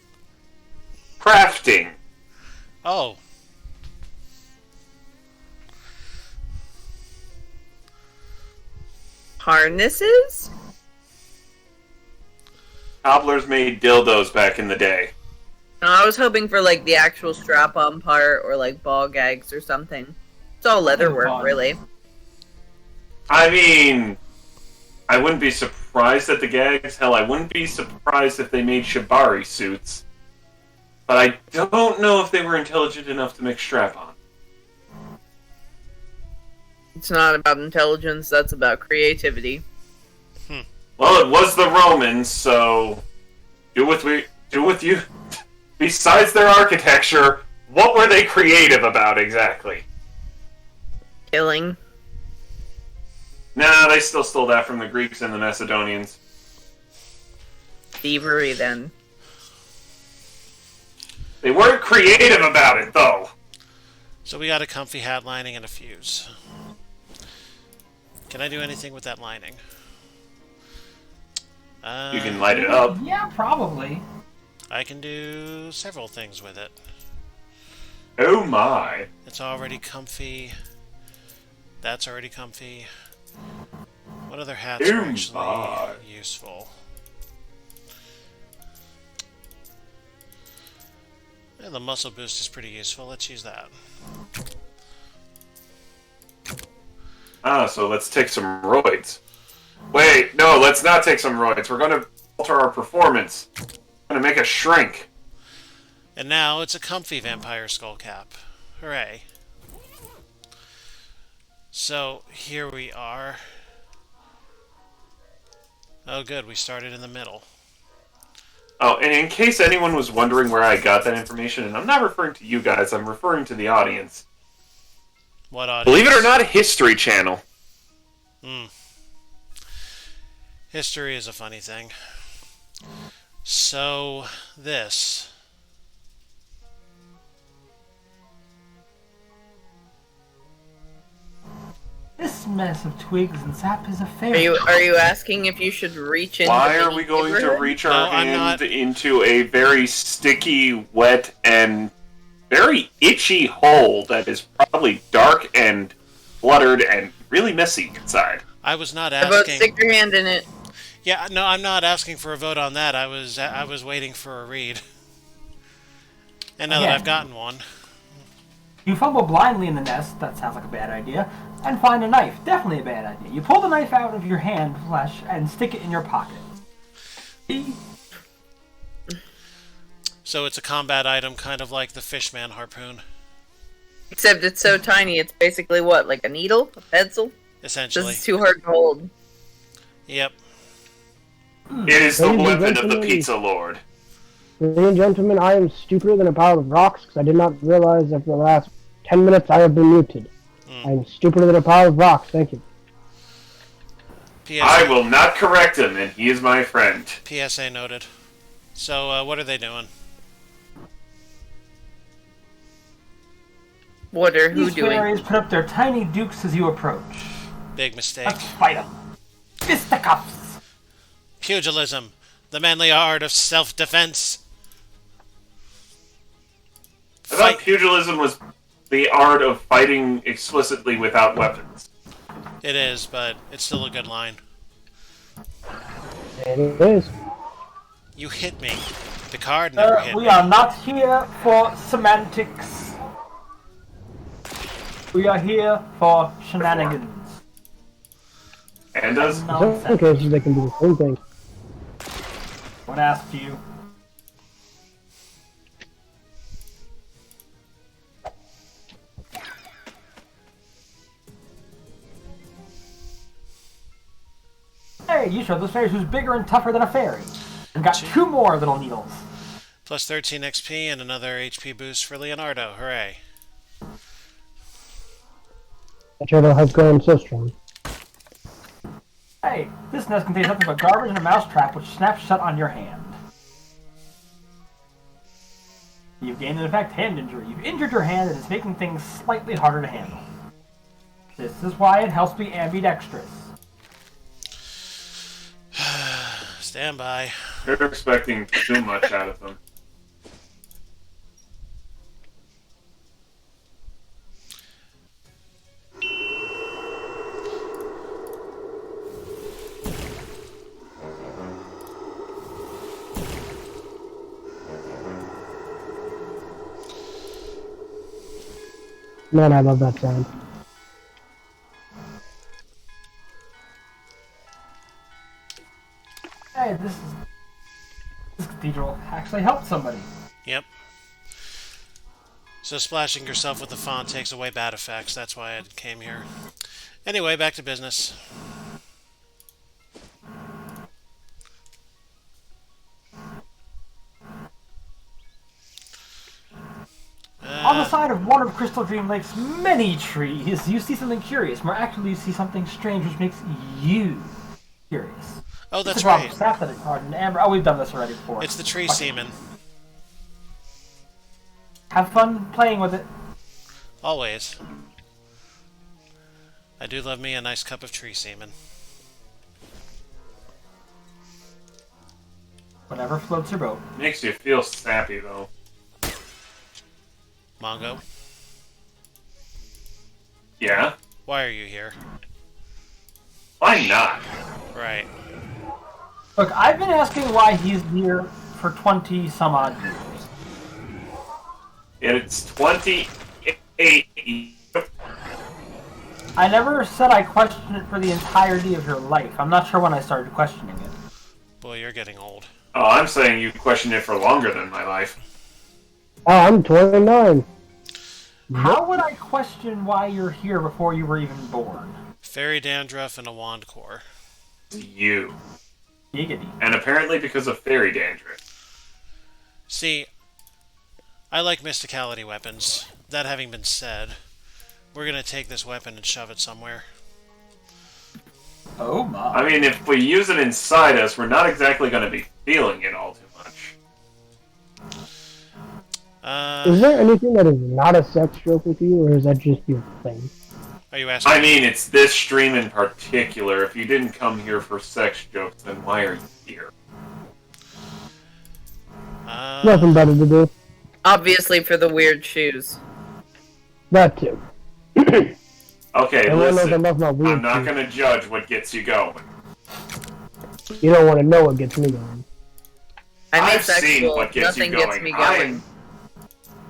Crafting. Oh. Harnesses? Cobblers made dildos back in the day. No, I was hoping for like the actual strap-on part or like ball gags or something. It's all leather work, really. I mean, I wouldn't be surprised at the gags. Hell, I wouldn't be surprised if they made shibari suits. But I don't know if they were intelligent enough to make strap-on. It's not about intelligence, that's about creativity. Well, it was the Romans, so do with you. Besides their architecture, what were they creative about exactly? Killing. Nah, they still stole that from the Greeks and the Macedonians. Thievery, then. They weren't creative about it, though. So we got a comfy hat lining and a fuse. Can I do anything with that lining? You can light it up. Yeah, probably. I can do several things with it. Oh my. It's already comfy. That's already comfy. What other hats are actually useful? Yeah, the muscle boost is pretty useful. Let's use that. So let's take some roids. Wait, no, let's not take some roids. We're going to alter our performance. We're going to make us shrink. And now it's a comfy vampire skull cap. Hooray. So, here we are. Oh good, we started in the middle. Oh, and in case anyone was wondering where I got that information, and I'm not referring to you guys, I'm referring to the audience. What audience? Believe it or not, History Channel. History is a funny thing. So, this. This mess of twigs and sap is a fairy. Are you asking if you should reach into Why the are we going to neighborhood? reach No, our I'm hand not. into a very sticky, wet, and very itchy hole that is probably dark and fluttered and really messy inside? I was not How about asking. stick your hand in it? Yeah, no, I'm not asking for a vote on that. I was waiting for a read. And now that Yeah. I've gotten one. You fumble blindly in the nest, that sounds like a bad idea, and find a knife, definitely a bad idea. You pull the knife out of your hand flesh and stick it in your pocket. So it's a combat item, kind of like the Fishman harpoon, Except it's so tiny, it's basically what, like a needle? A pencil? essentially. This is too hard to hold. Yep. It is the Ladies and weapon of the gentlemen. Pizza Lord. Ladies and gentlemen, I am stupider than a pile of rocks because I did not realize that for the last 10 minutes I have been muted. I am stupider than a pile of rocks. Thank you. I will not correct him, and he is my friend. PSA noted. So, what are they doing? What are who These doing? fairies put up their tiny dukes as you approach. Big mistake. Let's fight them. Fisticuffs. Pugilism. The manly art of self-defense. I thought pugilism was the art of fighting explicitly without weapons. It is, but it's still a good line. It is. You hit me. The card never hit We me. are not here for semantics. We are here for shenanigans. And does? In some cases, they can do the same thing. What asked you? Hey, you showed those fairies who's bigger and tougher than a fairy. And got 2 more little needles. Plus 13 XP and another HP boost for Leonardo. Hooray. That turtle has grown so strong. Hey, this nest contains nothing but garbage and a mousetrap which snaps shut on your hand. You've gained an effect hand injury. You've injured your hand and it's making things slightly harder to handle. This is why it helps be ambidextrous. Stand by. You're expecting too much out of them. Man, I love that sound. Hey, this cathedral actually helped somebody. Yep. So splashing yourself with the font takes away bad effects. That's why I came here. Anyway, back to business. On the side of one of Crystal Dream Lake's many trees, you see something curious. More accurately, you see something strange which makes you curious. Oh, that's It's a drop right. of sap that is hard and amber. Oh, we've done this already before. It's the tree Fuck it. semen. Have fun playing with it. Always. I do love me a nice cup of tree semen. Whatever floats your boat. Makes you feel sappy, though. Mongo, Yeah? why are you here? Why not? Right. Look, I've been asking why he's here for 20 some odd years. It's 28. I never said I questioned it for the entirety of your life. I'm not sure when I started questioning it. Boy, you're getting old. Oh, I'm saying you questioned it for longer than my life. Oh, I'm 29. How would I question why you're here before you were even born? Fairy dandruff and a wand core. You. Giggity. And apparently because of fairy dandruff. See, I like mysticality weapons. That having been said, we're gonna take this weapon and shove it somewhere. Oh my. I mean, if we use it inside us, we're not exactly going to be feeling it all too much. Is there anything that is not a sex joke with you, or is that just your thing? Are you asking? I mean, it's this stream in particular. If you didn't come here for sex jokes, then why are you here? Nothing better to do. Obviously for the weird shoes. That too. Okay, Everyone knows I listen. love my weird I'm not shoes. going to judge what gets you going. You don't want to know what gets me going. I'm I've seen asexual. what gets Nothing you going. gets me going.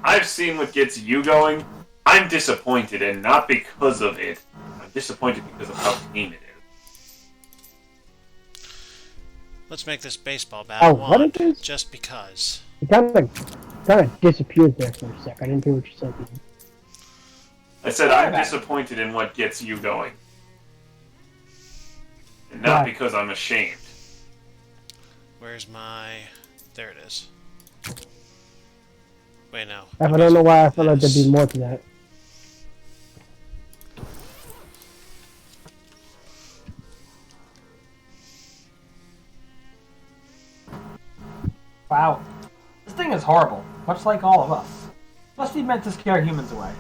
I've seen what gets you going. I'm disappointed, and not because of it. I'm disappointed because of how clean it is. Let's make this baseball bat Oh, a what wand, it is? just because. It kind of disappeared there for a sec. I didn't hear what you said. I said I'm disappointed in what gets you going. And not Why? because I'm ashamed. Where's my... There it is. Wait, no. I don't know why I felt like there'd be more to that. Wow. This thing is horrible, much like all of us. Must be meant to scare humans away.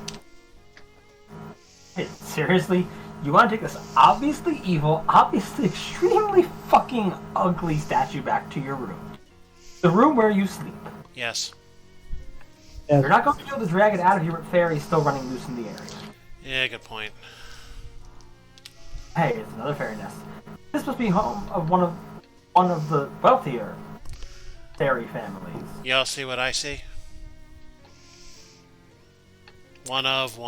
Hey, seriously? You want to take this obviously evil, obviously extremely fucking ugly statue back to your room? The room where you sleep. Yes. Yes. You're not going to be able to drag it out of here with fairies still running loose in the area. Yeah, good point. Hey, it's another fairy nest. This must be home of one of the wealthier fairy families. Y'all see what I see? One of.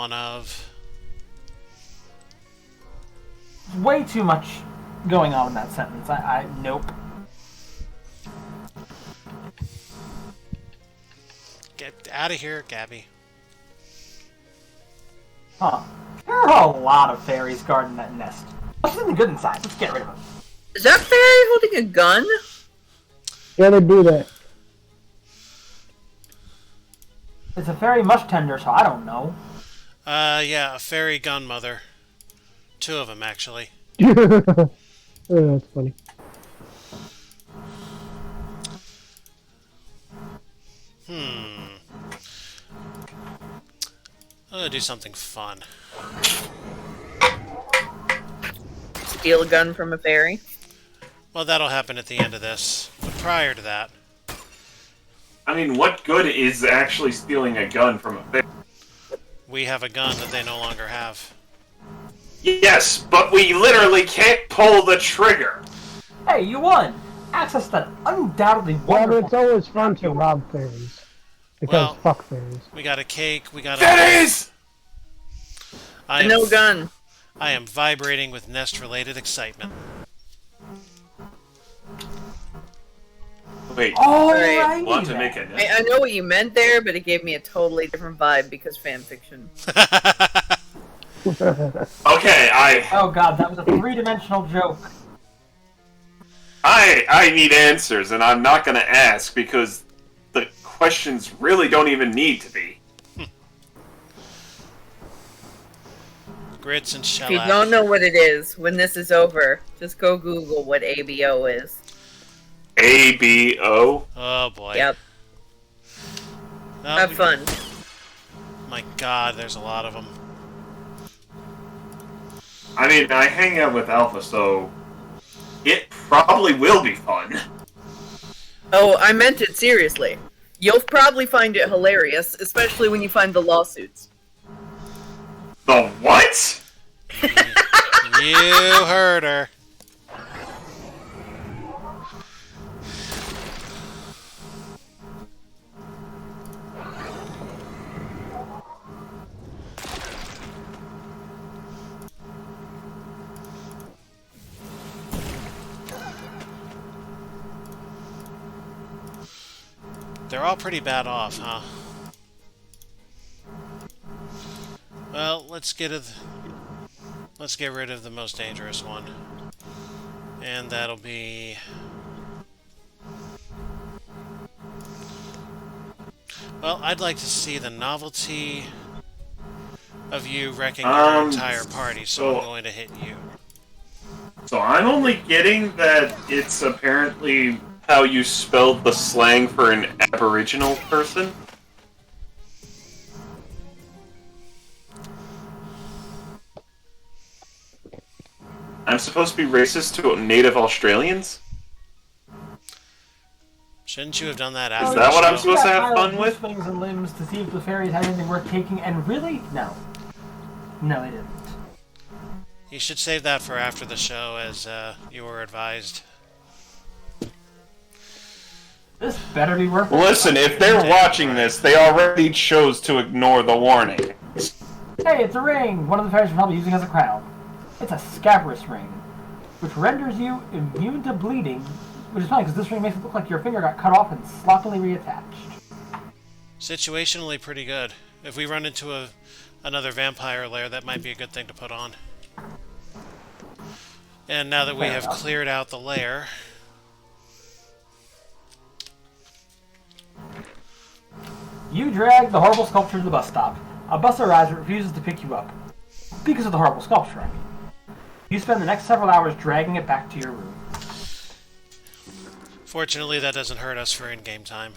Way too much going on in that sentence. Nope. Get out of here, Gabby. Huh. There are a lot of fairies guarding that nest. What's in the good inside? Let's get rid of them. Is that fairy holding a gun? Yeah, they do that. It's a fairy mush tender, so I don't know. Yeah, a fairy gunmother. 2 of them, actually. Oh, that's funny. I'm gonna do something fun. Steal a gun from a fairy? Well, that'll happen at the end of this. But prior to that, I mean, what good is actually stealing a gun from a fairy? we have a gun that they no longer have. Yes, but we literally can't pull the trigger. Hey, you won! Access that undoubtedly Yeah, but wonderful... it's always fun to rob fairies. Because Well, fuck fairies. We got a cake, we got a... Fairies! No gun. I am vibrating with nest-related excitement. Wait, Alrighty want to then. make a I know what you meant there, but it gave me a totally different vibe because fanfiction. Okay, Oh god, that was a three-dimensional joke. I need answers, and I'm not gonna ask because the questions really don't even need to be. Grits and If shellac. you don't know what it is, when this is over, just go Google what ABO is. ABO? Oh boy. Yep. Oh, Have fun. My god, there's a lot of them. I mean, I hang out with Alpha, so it probably will be fun. Oh, I meant it seriously. You'll probably find it hilarious, especially when you find the lawsuits. The what? You heard her. They're all pretty bad off, huh? Well, let's get rid of the most dangerous one. And that'll be... Well, I'd like to see the novelty of you wrecking your entire party, so I'm going to hit you. So I'm only getting that it's apparently how you spelled the slang for an Aboriginal person. I'm supposed to be racist to Native Australians? Shouldn't you have done that Is after that the what I'm show? supposed to have fun with? Things and limbs to see if the fairies had anything worth taking, and really, no. No, they didn't. You should save that for after the show, as you were advised. This better be worth it. Listen, if they're watching this, they already chose to ignore the warning. Hey, it's a ring! One of the fairies are probably using as a crown. It's a scabrous ring, which renders you immune to bleeding, which is funny because this ring makes it look like your finger got cut off and sloppily reattached. Situationally pretty good. If we run into another vampire lair, that might be a good thing to put on. And now that we have cleared out the lair... You drag the horrible sculpture to the bus stop. A bus arrives but refuses to pick you up. Because of the horrible sculpture, I mean. You spend the next several hours dragging it back to your room. Fortunately, that doesn't hurt us for in-game time.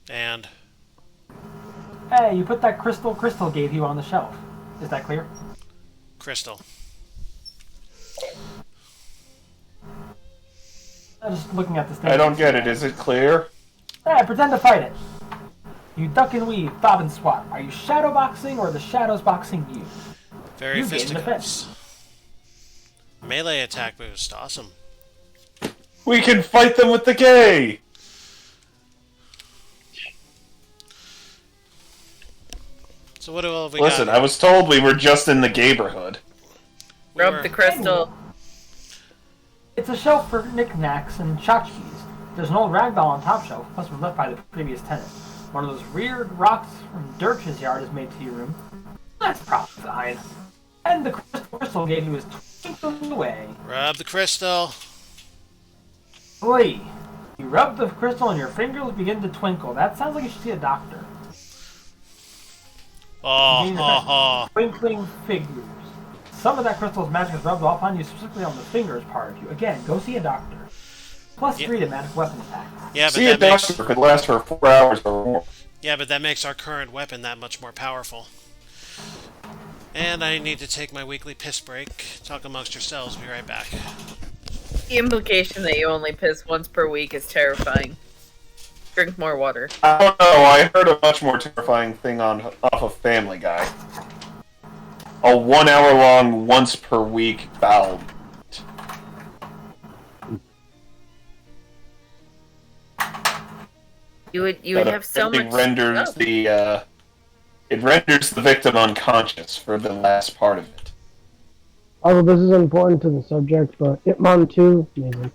And... Hey, you put that crystal gave you on the shelf. Is that clear? Crystal. I'm just looking at this thing. I don't get it. Is it clear? Hey, pretend to fight it. You duck and weave, bob and swat. Are you shadow boxing or the shadows boxing you? Very You gain fisticuffs. Melee attack boost. Awesome. We can fight them with the gay! So what do all have we Listen, got? I was told we were just in the neighborhood. We Rub were- the crystal. It's a shelf for knickknacks and tchotchkes. There's an old ragdoll on top shelf, plus was left by the previous tenant. One of those weird rocks from Dirk's yard is made to your room. That's probably fine. And the crystal gave you is twinkling away. Rub the crystal. Boy, you rub the crystal and your fingers begin to twinkle. That sounds like you should see a doctor. Oh. Twinkling figures. Some of that crystal's magic is rubbed off on you, specifically on the fingers part of you. Again, go see a doctor. Plus Yeah. 3 to magic weapon attacks. Yeah, but See a that makes doctor could last for 4 hours or more. that makes our current weapon that much more powerful. And I need to take my weekly piss break. Talk amongst yourselves. Be right back. The implication that you only piss once per week is terrifying. Drink more water. I don't know, I heard a much more terrifying thing off of Family Guy. A 1 hour long, once per week bowel. You would have so much. Renders stuff. it renders the victim unconscious for the last part of it. Although this is important to the subject, but Hitmon 2, amazing.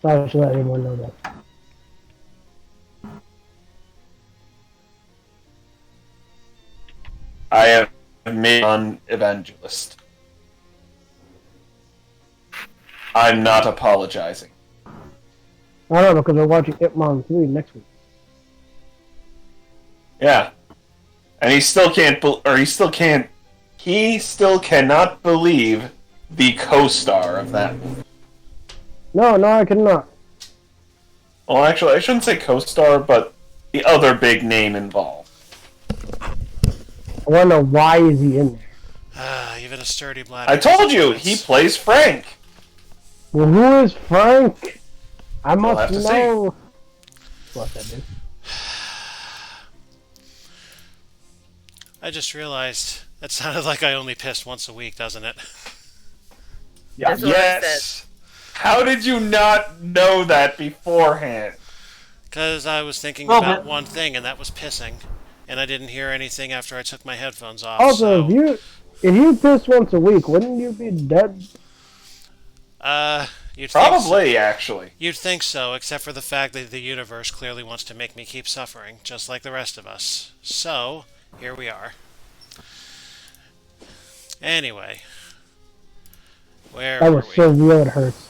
So I should let everyone know that. I have made an evangelist. I'm not apologizing. I don't know, because we're watching Hitmon 3 next week. Yeah. And he still cannot believe the co-star of that movie. No, I cannot. Well, actually, I shouldn't say co-star, but the other big name involved. I want to know why is he in there. Even a sturdy bladder. I told you, he plays Frank. Well, who is Frank? I must have to see. know. What that is. I just realized that sounded like I only pissed once a week, doesn't it? That's what I said. Yes. How did you not know that beforehand? Because I was thinking Well, about but- one thing, and that was pissing. And I didn't hear anything after I took my headphones off. Also, so, if you piss once a week, wouldn't you be dead? you'd think so. Probably, actually. You'd think so, except for the fact that the universe clearly wants to make me keep suffering, just like the rest of us. So, here we are. Anyway. Where That were was we? so real it hurts.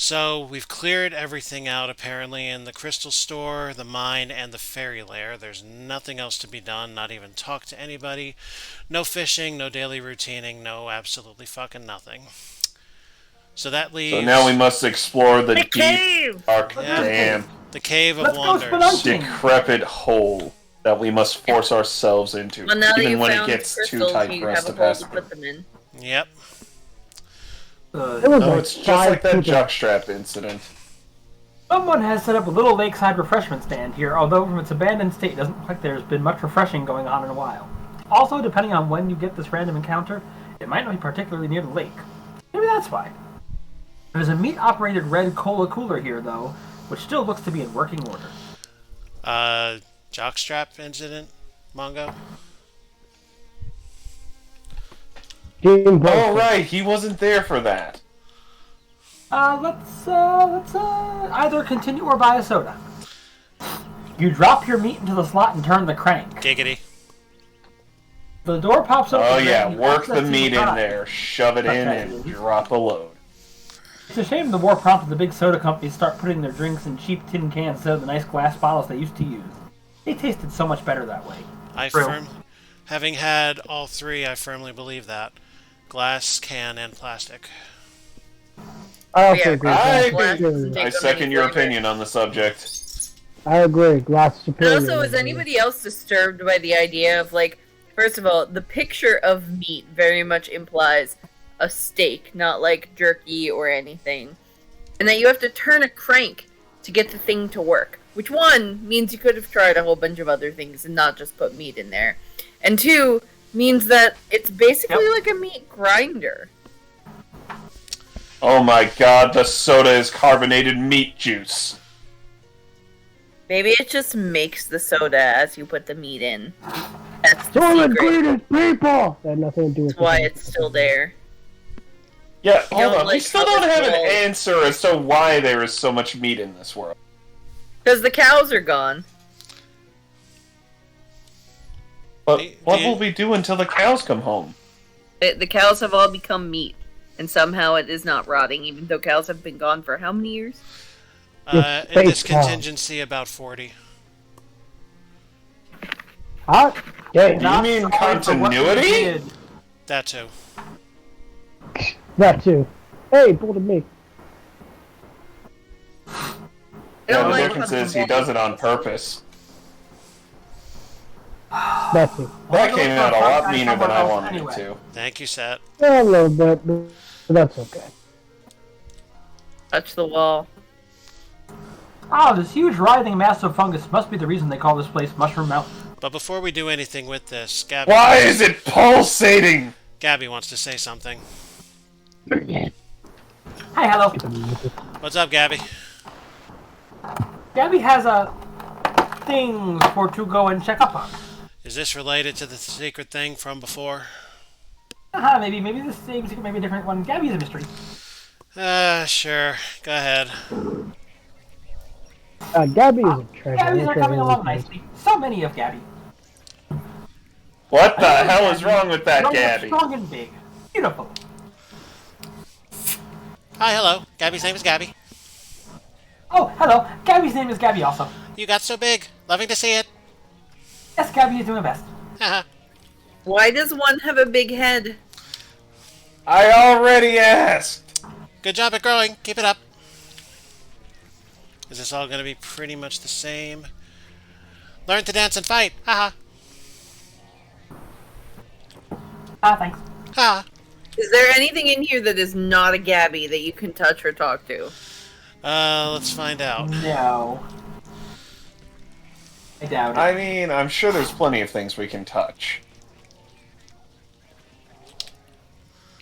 So, we've cleared everything out, apparently, in the crystal store, the mine, and the fairy lair. There's nothing else to be done, not even talk to anybody. No fishing, no daily routining, no absolutely fucking nothing. So that leaves... So now we must explore the deep, cave! dark, Yeah. damn, the Cave of Let's go Wonders. spelunking. decrepit hole that we must force ourselves into, Well, now that even you when it found gets too crystals, tight you for us have to a hole pass to through. put them in. Yep. It was Oh, like it's just 5 like that people. jockstrap incident. Someone has set up a little lakeside refreshment stand here, although from its abandoned state, it doesn't look like there's been much refreshing going on in a while. Also, depending on when you get this random encounter, it might not be particularly near the lake. Maybe that's why. There's a meat-operated red cola cooler here, though, which still looks to be in working order. Jockstrap incident, Mongo? Team Oh, Buster. right, he wasn't there for that. Let's either continue or buy a soda. You drop your meat into the slot and turn the crank. Giggity. The door pops open. Oh yeah, and you work the access meat in inside. there, shove it in, and drop a load. It's a shame the war prompted the big soda companies to start putting their drinks in cheap tin cans instead of the nice glass bottles they used to use. They tasted so much better that way. Having had all three, I firmly believe that. Glass, can, and plastic. I also agree. I second your opinion on the subject. I agree. Glass superior. And also, is anybody else disturbed by the idea of, like, first of all, the picture of meat very much implies a steak, not like jerky or anything. And that you have to turn a crank to get the thing to work. Which, one, means you could have tried a whole bunch of other things and not just put meat in there. And two, means that it's basically like a meat grinder. Oh my god, the soda is carbonated meat juice. Maybe it just makes the soda as you put the meat in. That's the the secret. greatest people! That had nothing to do with That's why it's still there. Yeah, You hold don't, on. We like, still don't cover have an walls. answer as to why there is so much meat in this world. Because the cows are gone. But what will we do until the cows come home? The cows have all become meat. And somehow it is not rotting, even though cows have been gone for how many years? In this contingency, about 40. Hot? Yeah, Do you mean continuity? That too. that too. Hey, pulled a me. I Yeah, don't the like difference how is he does it on purpose. That too. That came out a lot meaner than I wanted it to. Thank you, Seth. Yeah, a little bit, but that's okay. touch the wall. Oh, this huge writhing mass of fungus must be the reason they call this place Mushroom Mountain. But before we do anything with this, Gabby... Why is it pulsating? Gabby wants to say something. Hi, hello. What's up, Gabby? Gabby has a thing for to go and check up on. Is this related to the secret thing from before? Maybe the same secret, maybe a different one. Gabby's a mystery. Sure. Go ahead. Gabby is a treasure. Gabbies are coming along nicely. So many of Gabby. What the hell is wrong with that, Gabby? Strong and big. Beautiful. Hi, hello. Gabby's name is Gabby. Oh, hello. Gabby's name is Gabby also. You got so big. Loving to see it. Yes, Gabby is doing her best. Haha. Why does one have a big head? I already asked. Good job at growing. Keep it up. Is this all going to be pretty much the same? Learn to dance and fight. Haha. Thanks. Ha. Is there anything in here that is not a Gabby that you can touch or talk to? Let's find out. No. I doubt it. I mean, I'm sure there's plenty of things we can touch.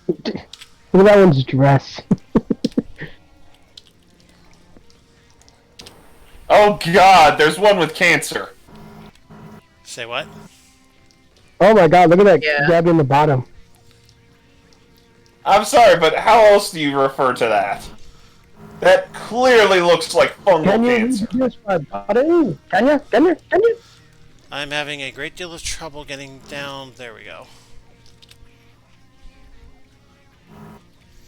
Look at that one's dress. Oh god, there's one with cancer. Say what? Oh my god, look at that Yeah. Gabby in the bottom. I'm sorry, but how else do you refer to that? That clearly looks like fungal Can you cancer. reproduce my body? Can you? Can you? Can you? I'm having a great deal of trouble getting down. There we go.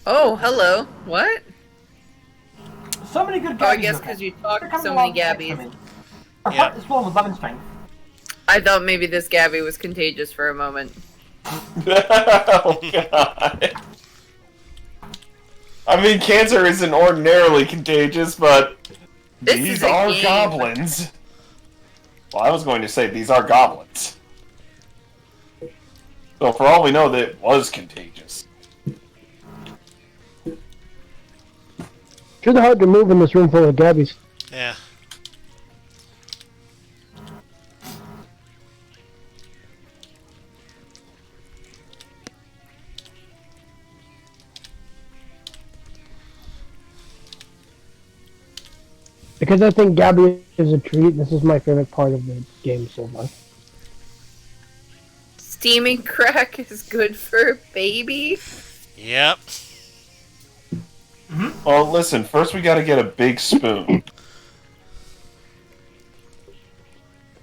Oh, hello. What? So many good Gabbies. Oh, I guess okay. because you They're talked coming so along many nicely Gabbies. for me. Our Yeah. heart is full with love and strength. I thought maybe this Gabby was contagious for a moment. Oh god. I mean, cancer isn't ordinarily contagious, but This these is a are game. goblins. Well, I was going to say these are goblins. So for all we know, that it was contagious. Sure, hard to move in this room full of Gabbies. Yeah. Because I think Gabby is a treat, this is my favorite part of the game so far. Steaming crack is good for a baby? Yep. Well, listen, first we gotta get a big spoon.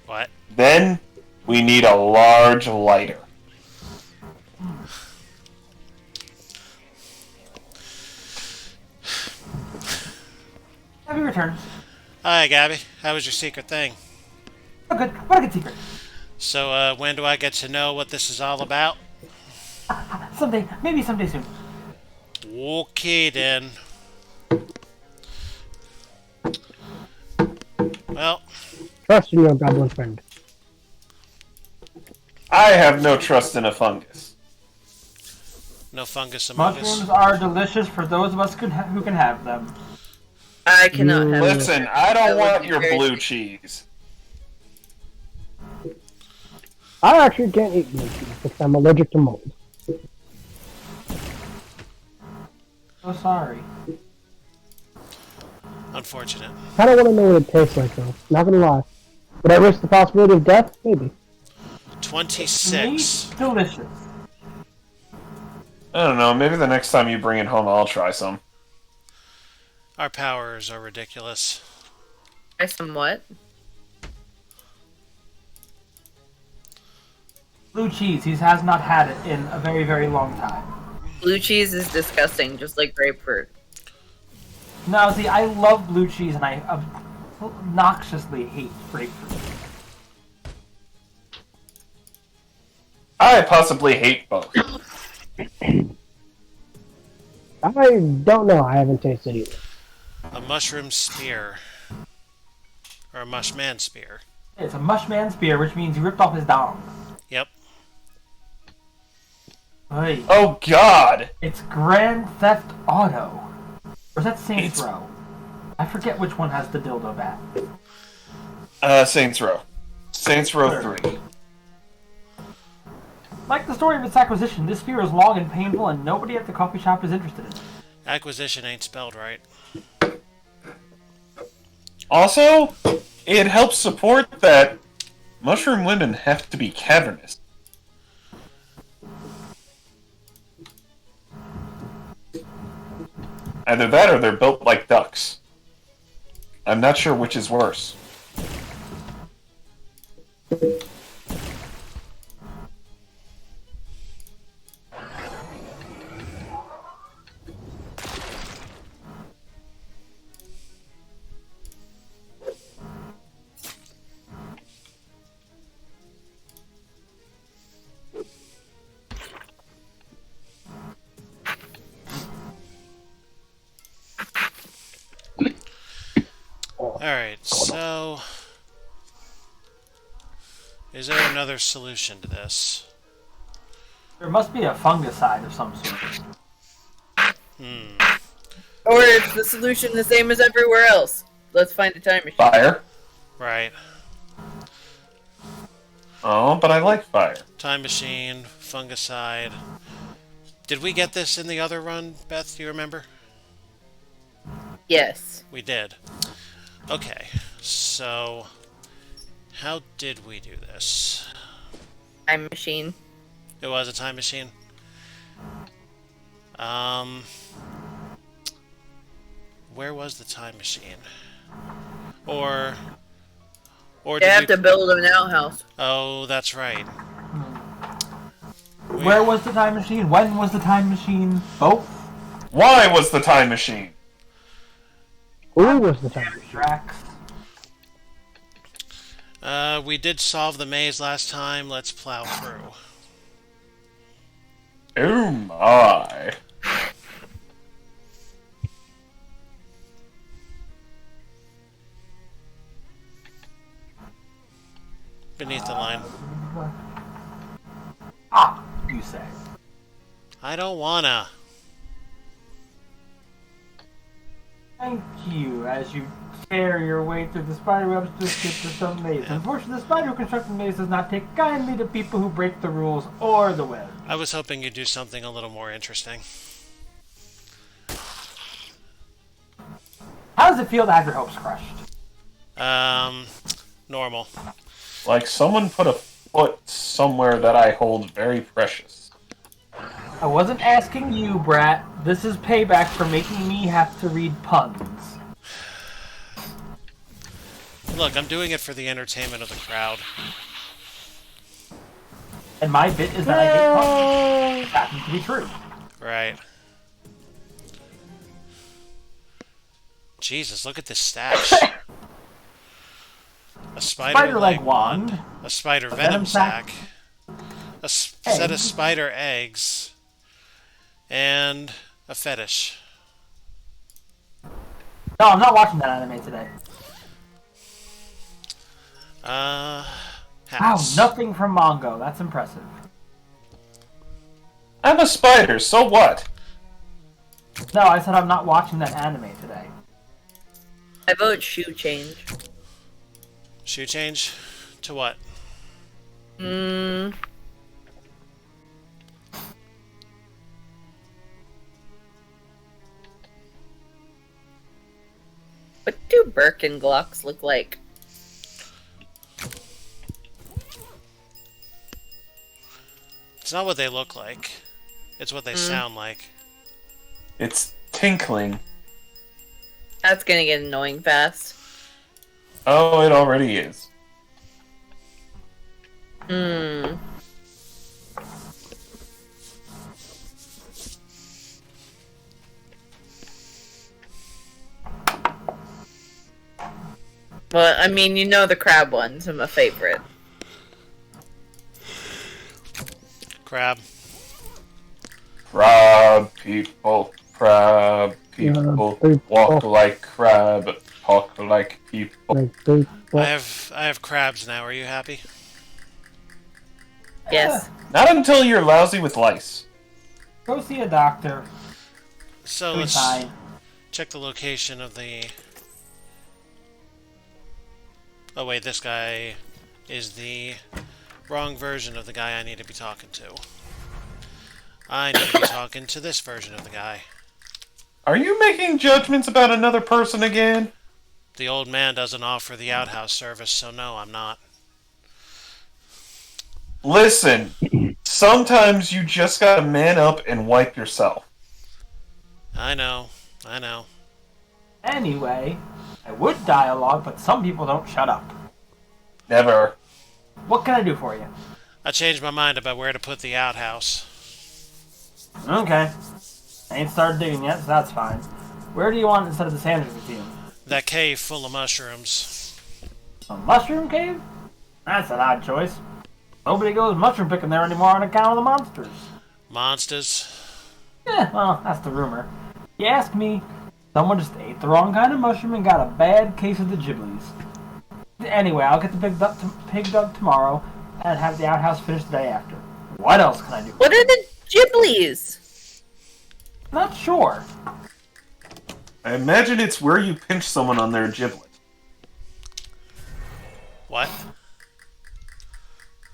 What? Then we need a large lighter. Hi, Gabby. How was your secret thing? Oh, good. What a good secret. So, when do I get to know what this is all about? Someday, maybe someday soon. Okay, then. Well, Trust in your goblin friend. I have no trust in a fungus. no fungus among us. Mushrooms are delicious for those of us who can have them. I cannot have. Listen, I That don't would want be your very blue tasty. cheese. I actually can't eat blue cheese because I'm allergic to mold. So sorry. Unfortunate. I don't want to know what it tastes like though. Not gonna lie. Would I risk the possibility of death? Maybe. 26. Meat, delicious. I don't know, maybe the next time you bring it home, I'll try some. Our powers are ridiculous. Try some what? Blue cheese. He has not had it in a very, very long time. Blue cheese is disgusting, just like grapefruit. No, see, I love blue cheese and I obnoxiously hate grapefruit. I possibly hate both. I don't know. I haven't tasted either. A mushroom spear. Or a mushman spear. It's a mushman spear, which means he ripped off his dong. Yep. Hey, Oh god! it's Grand Theft Auto. Or is that Saints It's- Row? I forget which one has the dildo bat. Saints Row. Saints Row Sure. 3. Like the story of its acquisition, this spear is long and painful, and nobody at the coffee shop is interested in it. Acquisition ain't spelled right. Also, it helps support that mushroom women have to be cavernous. Either that or they're built like ducks. I'm not sure which is worse. Alright, so... Is there another solution to this? There must be a fungicide of some sort. Or is the solution the same as everywhere else? Let's find a time machine. Fire? Right. Oh, but I like fire. Time machine, fungicide. Did we get this in the other run, Beth? Do you remember? Yes. We did. Okay, so... How did we do this? Time machine. It was a time machine? Where was the time machine? Or You did have we... to build an outhouse. Oh, that's right. Where was the time machine? When was the time machine? Both? Why was the time machine? Who was the time? Drax. We did solve the maze last time. Let's plow through. Oh my. Beneath the line. Ah, you say. I don't wanna. Thank you, as you tear your way through the spider webs to escape the stone maze. Unfortunately, the spider who constructed the maze does not take kindly to people who break the rules or the web. I was hoping you'd do something a little more interesting. How does it feel to have your hopes crushed? Normal. Like someone put a foot somewhere that I hold very precious. I wasn't asking you, Brat. This is payback for making me have to read puns. Look, I'm doing it for the entertainment of the crowd. And my bit is that I hate puns. It happens to be true. Right. Jesus, look at this stash. spider leg wand, a spider a venom sack, a set of eggs. spider eggs, and a fetish. No, I'm not watching that anime today. Wow, Hats. nothing from Mongo. That's impressive. I'm a spider, so what? No, I said I'm not watching that anime today. I vote shoe change. Shoe change? To what? What do Birkenglocks look like? It's not what they look like. It's what they sound like. It's tinkling. That's gonna get annoying fast. Oh, it already is. But, I mean, you know the crab ones are my favorite. Crab. Crab people, walk like crab, talk like people. I have crabs now. Are you happy? Yes. Not until you're lousy with lice. Go see a doctor. So Be let's fine. check the location of the... Oh wait, this guy is the wrong version of the guy I need to be talking to. I need to be talking to this version of the guy. Are you making judgments about another person again? The old man doesn't offer the outhouse service, so no, I'm not. Listen, sometimes you just gotta man up and wipe yourself. I know, I know. Anyway, I would dialogue, but some people don't shut up. Never. What can I do for you? I changed my mind about where to put the outhouse. Okay. I ain't started digging yet, so that's fine. Where do you want it instead of the Sanders Museum? That cave full of mushrooms. A mushroom cave? That's an odd choice. Nobody goes mushroom picking there anymore on account of the monsters. Monsters. Well, that's the rumor. You ask me, someone just ate the wrong kind of mushroom and got a bad case of the Ghiblies. Anyway, I'll get the pig dug tomorrow and have the outhouse finished the day after. What else can I do? What are the Ghiblies? Not sure. I imagine it's where you pinch someone on their giblet. What?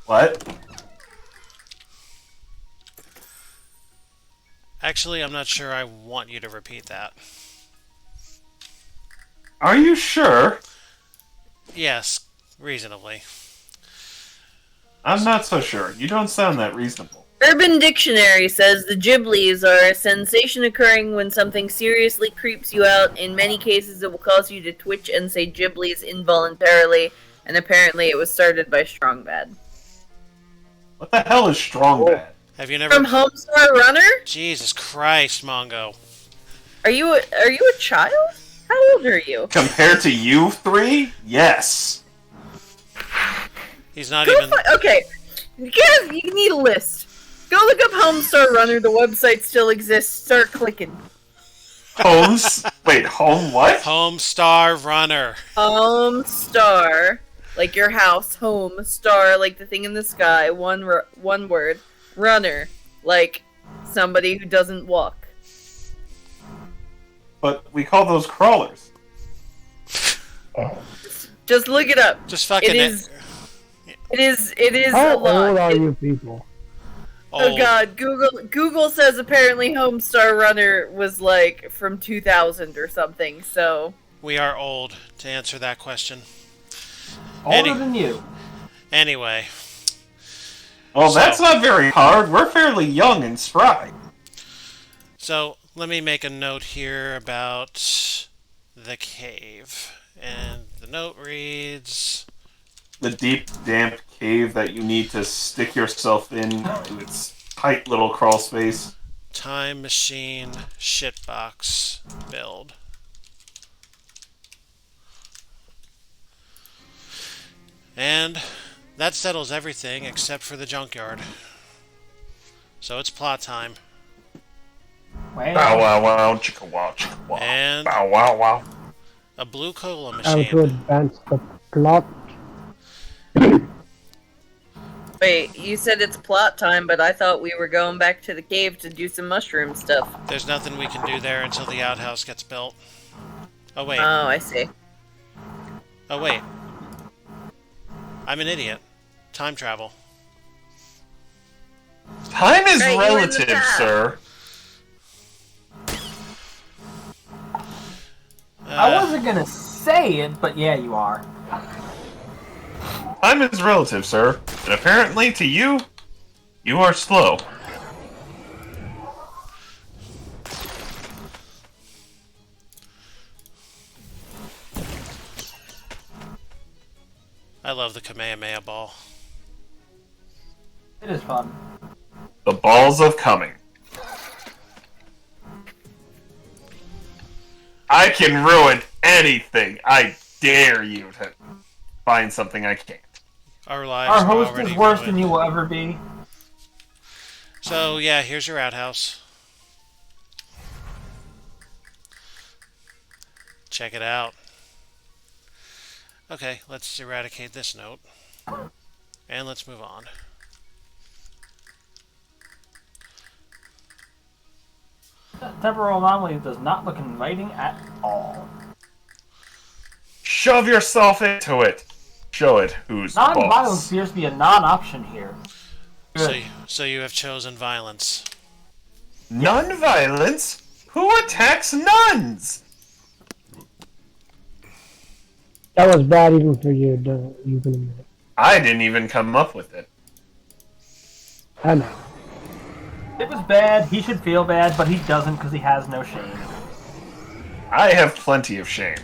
What? Actually, I'm not sure I want you to repeat that. Are you sure? Yes, reasonably. I'm not so sure. You don't sound that reasonable. Urban Dictionary says the Ghiblies are a sensation occurring when something seriously creeps you out. In many cases, it will cause you to twitch and say Ghiblies involuntarily, and apparently it was started by Strong Bad. What the hell is strong bad? Have you never... From Homestar Runner? Jesus Christ, Mongo. Are you a child? How old are you? Compared to you three? Yes. He's not even... Okay, you need a list. Go look up Homestar Runner. The website still exists. Start clicking. Wait, home what? Homestar Runner. Homestar, like your house. Home star, like the thing in the sky. One word. Runner, like somebody who doesn't walk. But we call those crawlers. Just look it up. Just fucking... It is How a lot. old are you people? Oh god, Google says apparently Homestar Runner was like from 2000 or something, so... We are old, to answer that question. Older than you. Anyway. Well, that's not very hard. We're fairly young and spry. So, let me make a note here about the cave. And the note reads... The deep, damp cave that you need to stick yourself in to its tight little crawl space. Time machine shitbox build. And that settles everything except for the junkyard. So it's plot time. Well, Bow wow wow, chicka wow, chicka wow. And Bow wow wow. a blue cola How to machine. advance the plot. Wait, you said it's plot time, but I thought we were going back to the cave to do some mushroom stuff. There's nothing we can do there until the outhouse gets built. Oh wait. Oh, I see. Oh wait. I'm an idiot. Time travel. Time is Right, you in the relative, past. sir. I wasn't gonna say it, but yeah, you are. Time is relative, sir. And apparently to you, you are slow. I love the Kamehameha ball. It is fun. The balls of coming. I can ruin anything. I dare you to find something I can't. Our lives Our are host already is worse ruined. than you will ever be. So yeah, here's your outhouse. Check it out. Okay, let's eradicate this note. And let's move on. That temporal anomaly does not look inviting at all. Shove yourself into it. Show it who's Non-violence boss. appears to be a non-option here. Good. So you have chosen violence. Non-violence? Who attacks nuns? That was bad even for you, you can admit it. I didn't even come up with it. I know. It was bad. He should feel bad, but he doesn't because he has no shame. I have plenty of shame.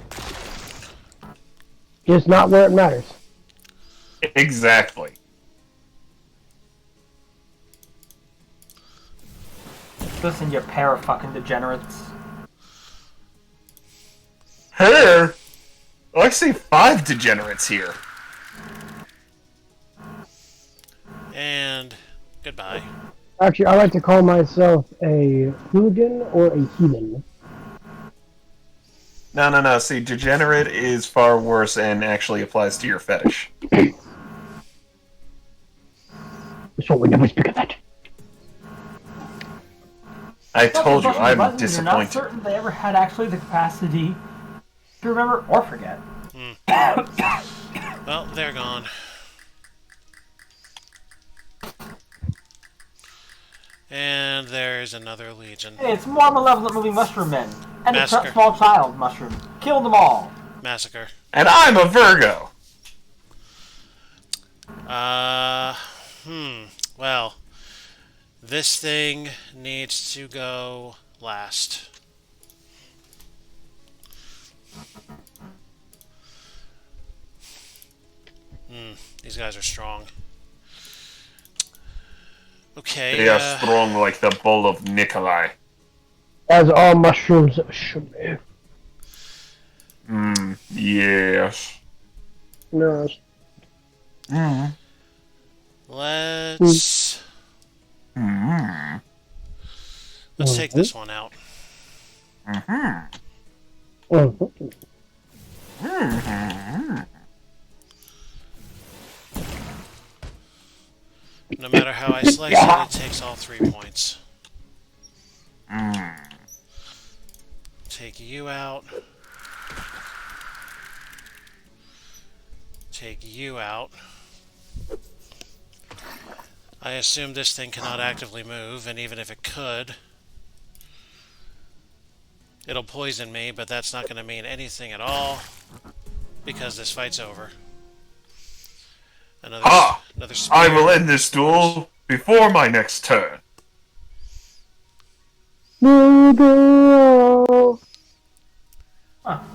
Just not where it matters. Exactly. Listen, you pair of fucking degenerates. Here? I see 5 degenerates here. And goodbye. Actually, I like to call myself a hooligan or a heathen. No. See, degenerate is far worse and actually applies to your fetish. So we never speak of that. I told you, Bushing I'm buttons, you're not disappointed. certain they ever had actually the capacity to remember or forget. Well, they're gone. And there's another legion. Hey, it's more malevolent moving mushroom men. And a Massacre. small child mushroom. Kill them all. Massacre. And I'm a Virgo! Well, this thing needs to go last. These guys are strong. Okay. They are strong like the bull of Nikolai. As all mushrooms should be. Yes. No. Let's take this one out. Oh, No matter how I slice it, it takes all 3 points. Take you out. Take you out. I assume this thing cannot actively move, and even if it could, it'll poison me, but that's not going to mean anything at all, because this fight's over. Another spear. I will end this duel before my next turn. no.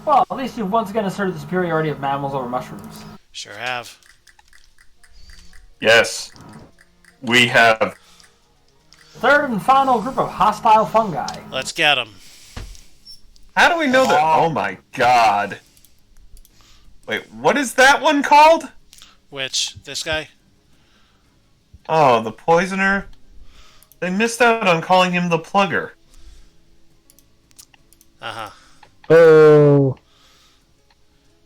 Well, at least you've once again asserted the superiority of mammals over mushrooms. Sure have. Yes. We have. Third and final group of hostile fungi. Let's get them. How do we know that? Oh my god. Wait, what is that one called? Which, this guy? Oh, the poisoner? They missed out on calling him the plugger. Uh-huh. Oh.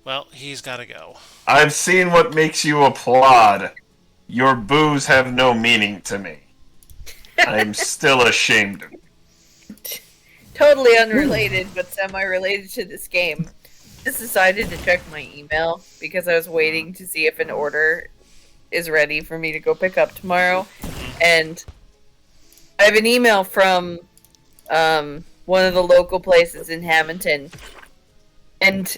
Well, he's gotta go. I've seen what makes you applaud. Your boos have no meaning to me. I'm still ashamed of you. Totally unrelated, but semi-related to this game. Just decided to check my email because I was waiting to see if an order is ready for me to go pick up tomorrow. And I have an email from one of the local places in Hamilton. And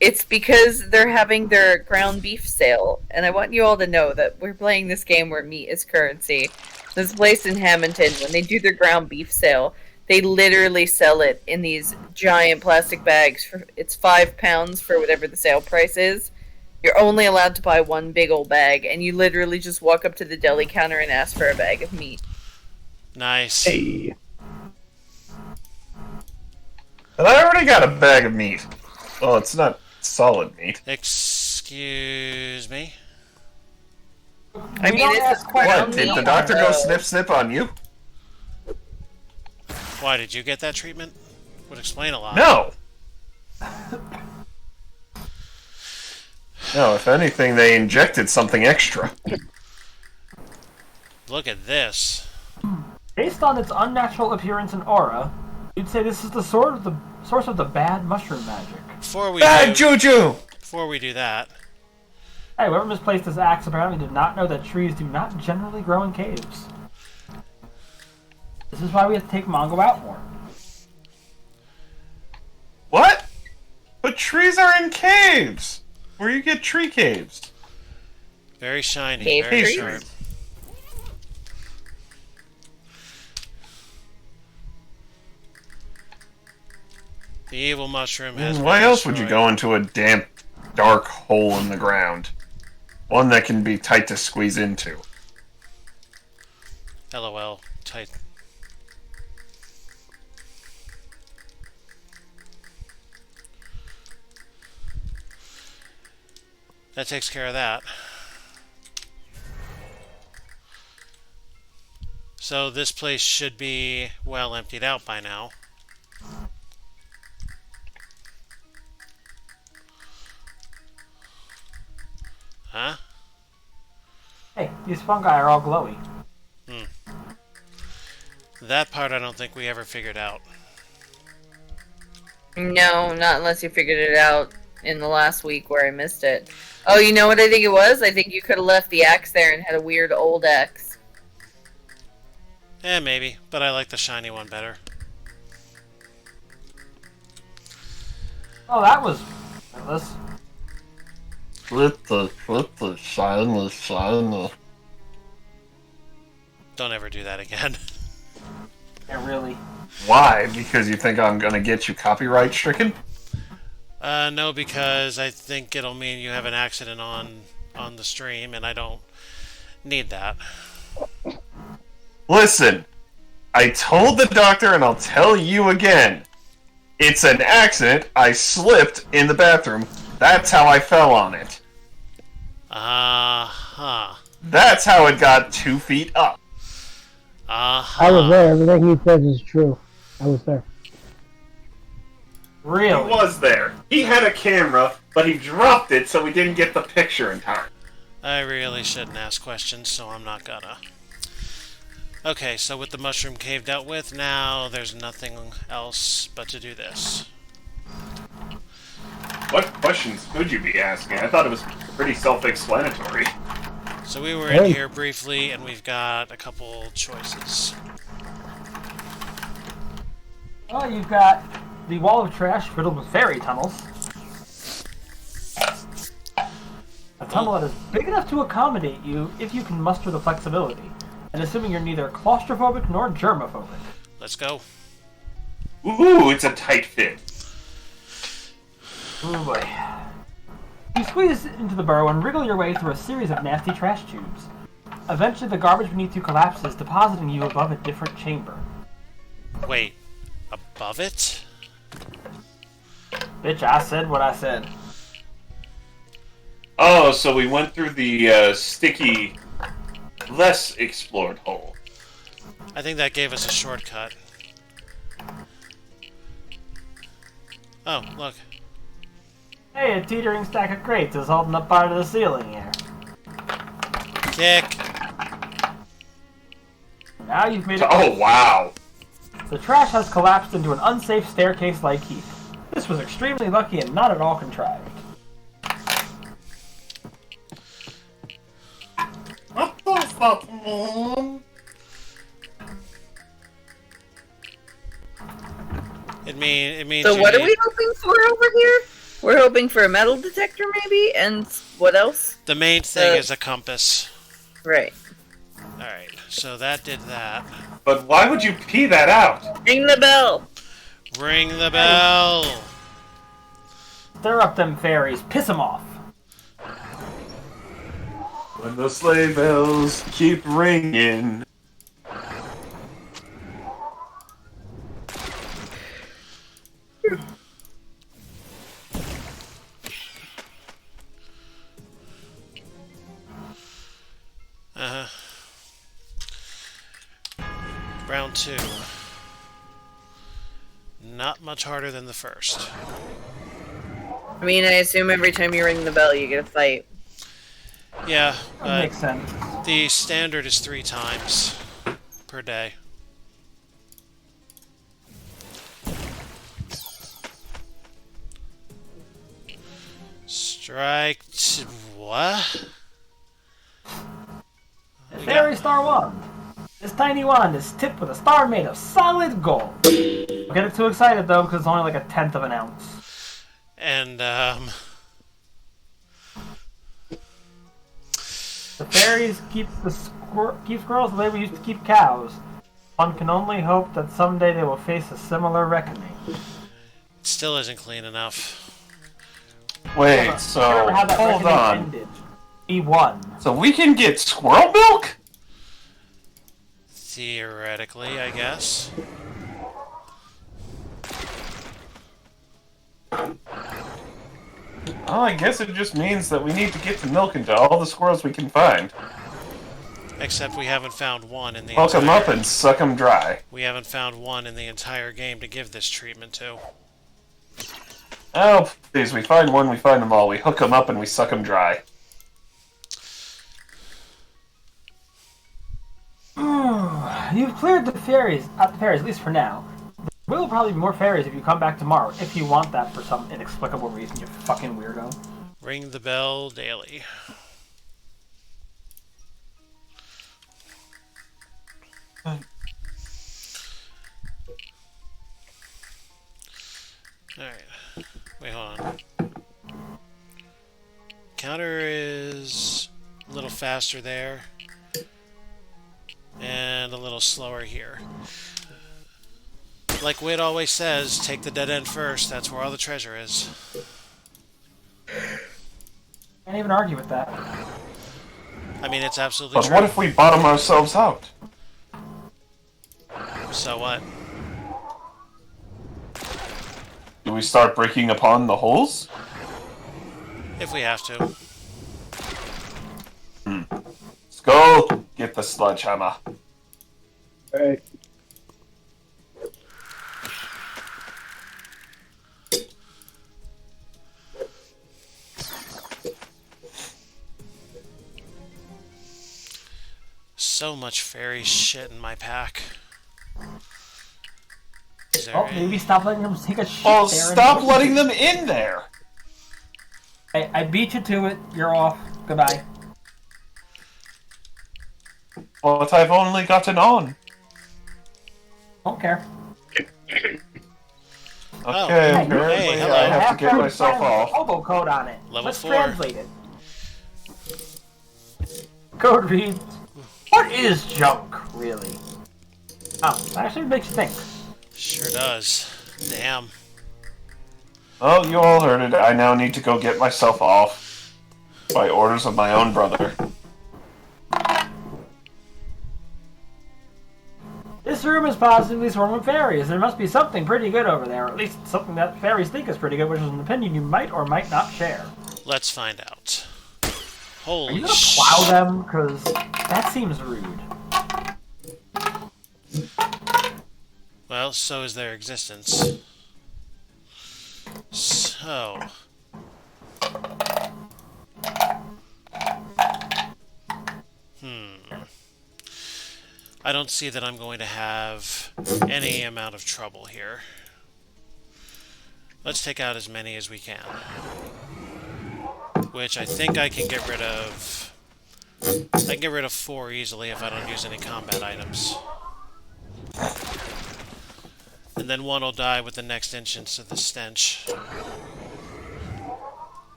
it's because they're having their ground beef sale. And I want you all to know that we're playing this game where meat is currency. This place in Hamilton, when they do their ground beef sale, they literally sell it in these giant plastic bags. It's £5 for whatever the sale price is. You're only allowed to buy one big old bag, and you literally just walk up to the deli counter and ask for a bag of meat. Nice. Hey. But I already got a bag of meat. Well, it's not solid meat. Excuse me? I mean, it's What? Did the doctor go snip on you? Why, did you get that treatment? Would explain a lot. No. No, if anything, they injected something extra. Look at this. Based on its unnatural appearance and aura, you'd say this is the source of the bad mushroom magic. Bad juju! Before we do that, Hey, whoever misplaced this axe apparently did not know that trees do not generally grow in caves. This is why we have to take Mongo out more. What? But trees are in caves! Where you get tree caves. very shiny, Cave very trees? sharp. The evil mushroom has Why been else would you destroyed. go into a damp, dark hole in the ground? One that can be tight to squeeze into. LOL. Tight. That takes care of that. So this place should be well emptied out by now. Huh? Hey, these fungi are all glowy. That part I don't think we ever figured out. No, not unless you figured it out in the last week where I missed it. Oh, you know what I think it was? I think you could have left the axe there and had a weird old axe. Maybe, but I like the shiny one better. Oh, that was pointless. Flip the shiny. Don't ever do that again. Yeah, really. Why? Because you think I'm gonna get you copyright stricken? No, because I think it'll mean you have an accident on the stream, and I don't need that. Listen, I told the doctor and I'll tell you again. It's an accident. I slipped in the bathroom. That's how I fell on it. Uh-huh. That's how it got 2 feet up. Uh-huh. I was there. Everything he says is true. I was there. He Really? was there. He had a camera, but he dropped it so we didn't get the picture in time. I really shouldn't ask questions, so I'm not gonna. Okay, so with the mushroom cave dealt with, now there's nothing else but to do this. What questions could you be asking? I thought it was pretty self-explanatory. So we were in here briefly, and we've got a couple choices. Well, you've got the wall of trash riddled with fairy tunnels. A tunnel that is big enough to accommodate you if you can muster the flexibility, and assuming you're neither claustrophobic nor germophobic. Let's go. Ooh, it's a tight fit. Oh boy. You squeeze into the burrow and wriggle your way through a series of nasty trash tubes. Eventually, the garbage beneath you collapses, depositing you above a different chamber. Wait, above it? Bitch, I said what I said. Oh, so we went through the sticky, less explored hole. I think that gave us a shortcut. Oh, look. Hey, a teetering stack of crates is holding up part of the ceiling here. Kick! Now you've made it. Oh, wow. The trash has collapsed into an unsafe staircase-like heap. This was extremely lucky and not at all contrived. What the fuck, Mom? It means. So you what are need- we hoping for over here? We're hoping for a metal detector, maybe, and what else? The main thing is a compass. Right. Alright, so that did that. But why would you pee that out? Ring the bell. Ring the bell! Stir up them fairies, piss them off. When the sleigh bells keep ringing. Uh-huh. Round 2. Not much harder than the first. I mean, I assume every time you ring the bell, you get a fight. Yeah, That but makes sense. the standard is 3 times per day. What? Fairy Star Wand. This tiny wand is tipped with a star made of solid gold. Don't get it too excited though, because it's only like a tenth of an ounce. And, The fairies keep squirrels the way we used to keep cows. One can only hope that someday they will face a similar reckoning. it still isn't clean enough. Wait, so Remember how that hold reckoning on. ended? We won. So we can get squirrel milk? Theoretically, I guess. Oh, I guess it just means that we need to get the milk into all the squirrels we can find. Except we haven't found one in the Hook them entire... up and suck them dry. We haven't found one in the entire game to give this treatment to. Oh, please, we find one, we find them all. We hook them up and we suck them dry. You've cleared the fairies, at least for now. There will probably be more fairies if you come back tomorrow, if you want that for some inexplicable reason, you fucking weirdo. Ring the bell daily. Alright. Wait, hold on. Counter is a little faster there. And a little slower here. Like Wade always says, take the dead end first. That's where all the treasure is. Can't even argue with that. I mean, it's absolutely But true. what if we bottom ourselves out? So what? Do we start breaking upon the holes? If we have to. Let's go get the sledgehammer. Alright. So much fairy shit in my pack. Is there Oh, any- maybe stop letting them take a shit Oh, there. stop letting them in there! I beat you to it. You're off. Goodbye. But I've only gotten on. Don't care. Okay, hey, apparently hello. I have to Half get time myself with a off. hobo code on it. Level Let's 4. translate it. Code reads, what is junk, really? Oh, that actually makes you think. Sure does. Damn. Oh, you all heard it. I now need to go get myself off. By orders of my own brother. This room is positively swarming with fairies. There must be something pretty good over there, or at least something that fairies think is pretty good, which is an opinion you might or might not share. Let's find out. Are you Holy gonna plow them? Because that seems rude. Well, so is their existence. So... I don't see that I'm going to have any amount of trouble here. Let's take out as many as we can. Which I think I can get rid of... I can get rid of 4 easily if I don't use any combat items. And then 1 will die with the next instance of the stench.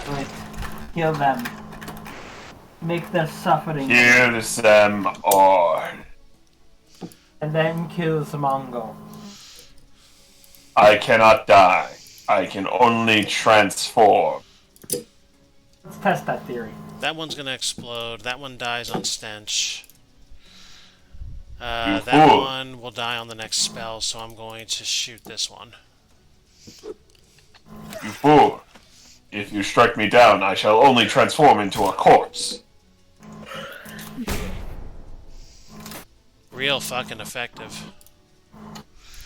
Right. Kill them. Make their suffering. Kill them all. And then kill the Mongo. I cannot die. I can only transform. Let's test that theory. That one's gonna explode. That one dies on stench. That one will die on the next spell, so I'm going to shoot this one. You fool. If you strike me down, I shall only transform into a corpse. Real fucking effective.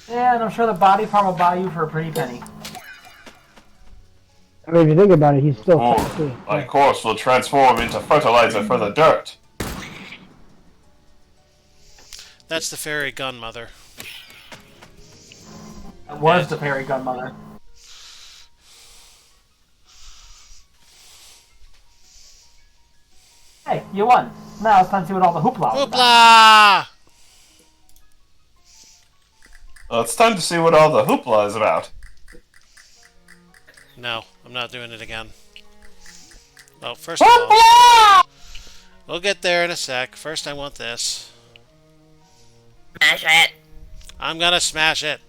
Yeah, and I'm sure the body farm will buy you for a pretty penny. I mean, if you think about it, he's still Fool. technically. My corpse will transform into fertilizer for the dirt. That's the fairy gunmother. That was the fairy gunmother. Hey, you won. Now it's time to see what all the hoopla was about. Hoopla! Well, it's time to see what all the hoopla is about. No, I'm not doing it again. Well, first of all, we'll get there in a sec. First, I want this. Smash it. I'm gonna smash it.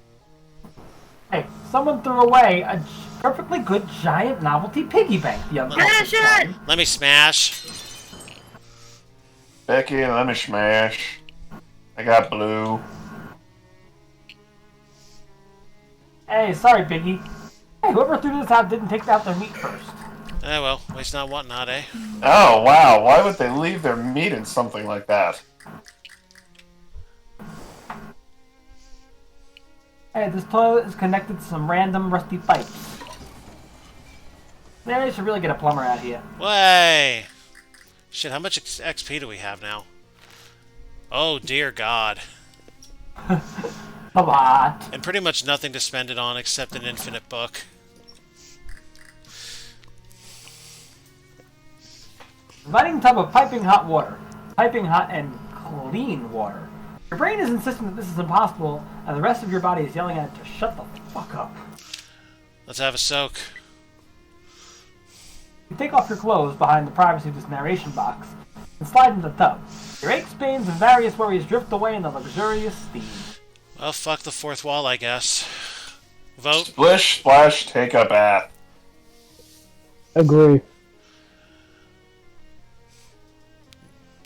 Hey, someone threw away a perfectly good giant novelty piggy bank the other Smash it! Let me smash. Becky, let me smash. I got blue. Hey, sorry, Piggy. Hey, whoever threw this out didn't take out their meat first. Eh, well, waste not, want not, eh? Oh, wow. Why would they leave their meat in something like that? Hey, this toilet is connected to some random rusty pipes. They should really get a plumber out here. Way! Shit, how much XP do we have now? Oh, dear God. A lot. And pretty much nothing to spend it on except an infinite book. Inviting tub of piping hot water. Piping hot and clean water. Your brain is insisting that this is impossible, and the rest of your body is yelling at it to shut the fuck up. Let's have a soak. You take off your clothes behind the privacy of this narration box and slide into the tub. Your aches, pains, and various worries drift away in the luxurious steam. Well, fuck the fourth wall, I guess. Vote. Splish, splash, take a bath. Agree.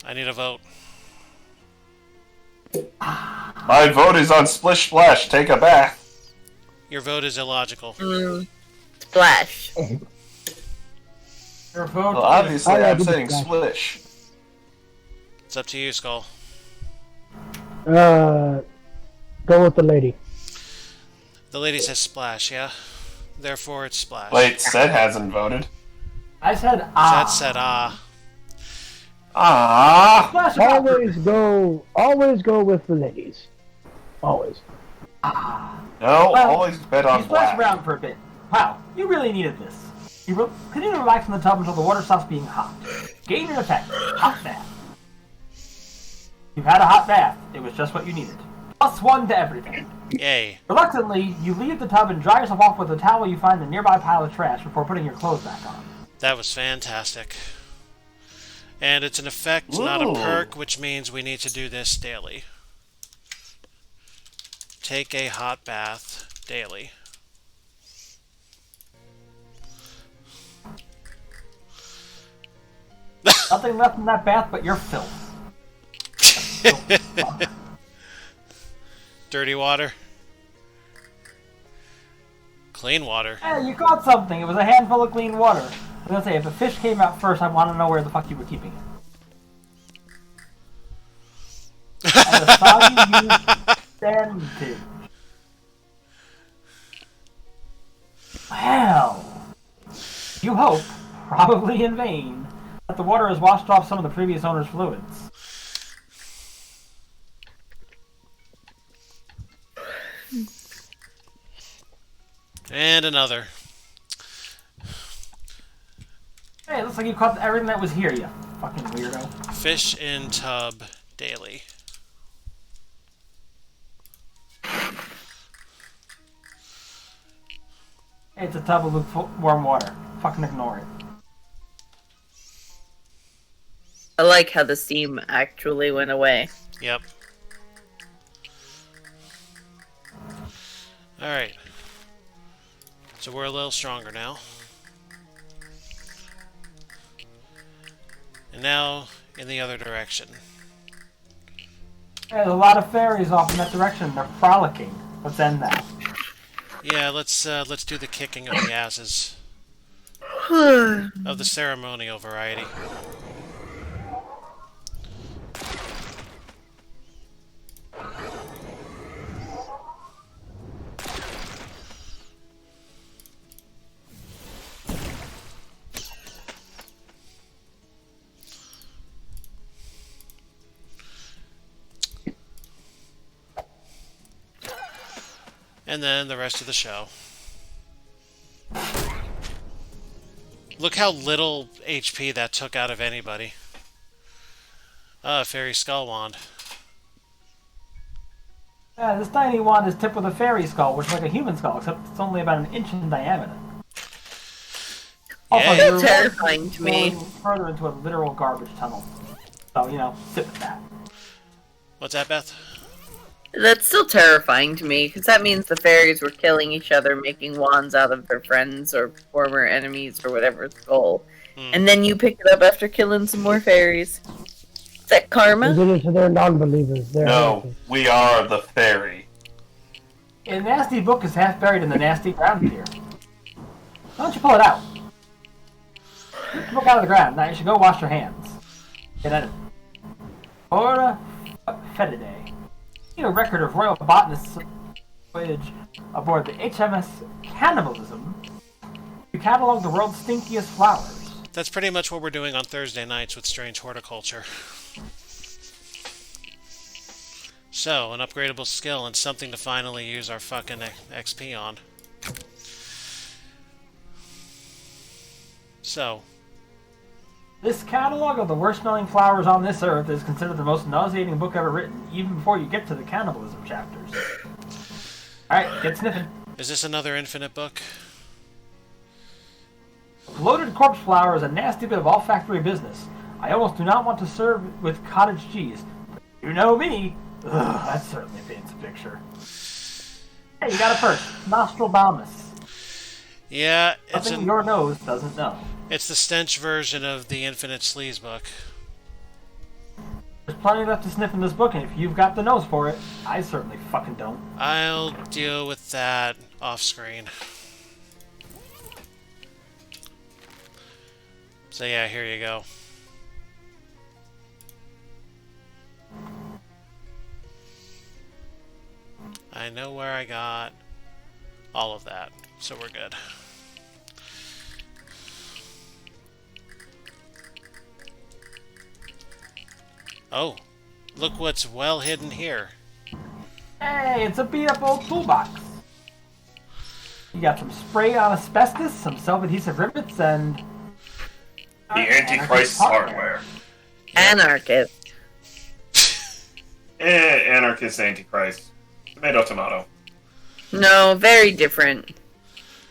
I need a vote. My vote is on splish, splash, take a bath. Your vote is illogical. Splash. Your vote Well, obviously I I'm like saying splash. splish. It's up to you, Skull. Go with the lady. The lady says splash, yeah? Therefore, it's splash. Wait, Seth hasn't voted. I said ah. That said, ah. Ah. Splash about Always go with the ladies. Always. No, Well, always bet You on splash black. around for a bit. Wow, you really needed this. You continue to relax in the tub until the water stops being hot. Gain an effect. Hot bath. You've had a hot bath. It was just what you needed. +1 to everything. Yay. Reluctantly, you leave the tub and dry yourself off with a towel you find in a nearby pile of trash before putting your clothes back on. That was fantastic. And it's an effect, not a Ooh. perk, which means we need to do this daily. Take a hot bath daily. Nothing left in that bath but your filth. Dirty water. Clean water. Hey, you caught something. It was a handful of clean water. was gonna say, if the fish came out first, I want to know where the fuck you were keeping it. And the soggy used sandpit. Well, you hope, probably in vain, that the water has washed off some of the previous owner's fluids. And another. Hey, it looks like you caught everything that was here, you fucking weirdo. Fish in tub daily. Hey, it's a tub of warm water. Fucking ignore it. I like how the steam actually went away. Yep. Alright. So we're a little stronger now. And now, in the other direction. Hey, there's a lot of fairies off in that direction. They're frolicking. Let's end that. Yeah, let's do the kicking of the asses. Of the ceremonial variety. And then the rest of the show. Look how little HP that took out of anybody. Fairy Skull Wand. Yeah, this tiny wand is tipped with a fairy skull, which is like a human skull, except it's only about an inch in diameter. Also, Yeah. you're Terrifying to me. going further into a literal garbage tunnel. So, you know, sit with that. What's that, Beth? That's still terrifying to me, because that means the fairies were killing each other, making wands out of their friends or former enemies or whatever's goal. And then you pick it up after killing some more fairies. Is that They karma? did it to their non-believers. They're No, heretics. we are the fairy. A nasty book is half buried in the nasty ground here. Why don't you pull it out? Get the book out of the ground. Now you should go wash your hands. Get at it. Ora Fetidae. A record of royal botanists' voyage aboard the HMS Cannibalism to catalog the world's stinkiest flowers. That's pretty much what we're doing on Thursday nights with Strange Horticulture. So, an upgradable skill and something to finally use our fucking XP on. So, This catalog of the worst-smelling flowers on this earth is considered the most nauseating book ever written, even before you get to the cannibalism chapters. Alright, get sniffing. is this another infinite book? Bloated corpse flour is a nasty bit of olfactory business. I almost do not want to serve with cottage cheese. But you know me. Ugh, that certainly paints a picture. Hey, you got it first. Nostralbamus. Yeah, it's Something your nose doesn't know. it's the stench version of the Infinite Sleaze book. There's plenty left to sniff in this book, and if you've got the nose for it, I certainly fucking don't. I'll deal with that off screen. So yeah, here you go. I know where I got all of that, so we're good. Oh, look what's well hidden here. Hey, it's a beat-up old toolbox. You got some spray on asbestos, some self-adhesive rivets, and... The Antichrist's hardware. Anarchist. Anarchist Antichrist. Tomato, tomato. No, very different.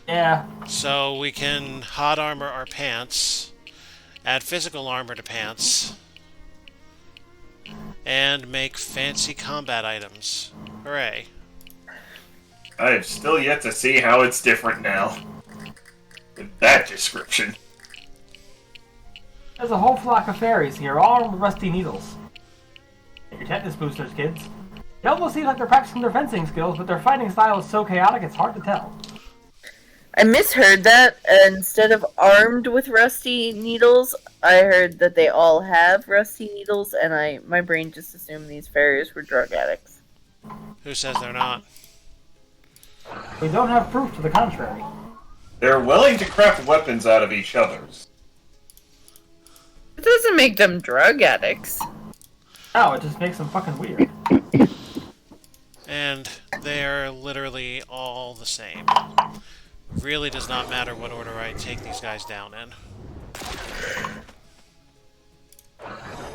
Yeah. So we can hot armor our pants, add physical armor to pants, and make fancy combat items. Hooray. I have still yet to see how it's different now. With that description. There's a whole flock of fairies here, all armed with rusty needles. Get your tetanus boosters, kids. It almost seems like they're practicing their fencing skills, but their fighting style is so chaotic it's hard to tell. I misheard that. Instead of armed with rusty needles, I heard that they all have rusty needles, and my brain just assumed these fairies were drug addicts. Who says they're not? They don't have proof to the contrary. They're willing to craft weapons out of each other's. It doesn't make them drug addicts. Oh, it just makes them fucking weird. And they're literally all the same. Really does not matter what order I take these guys down in.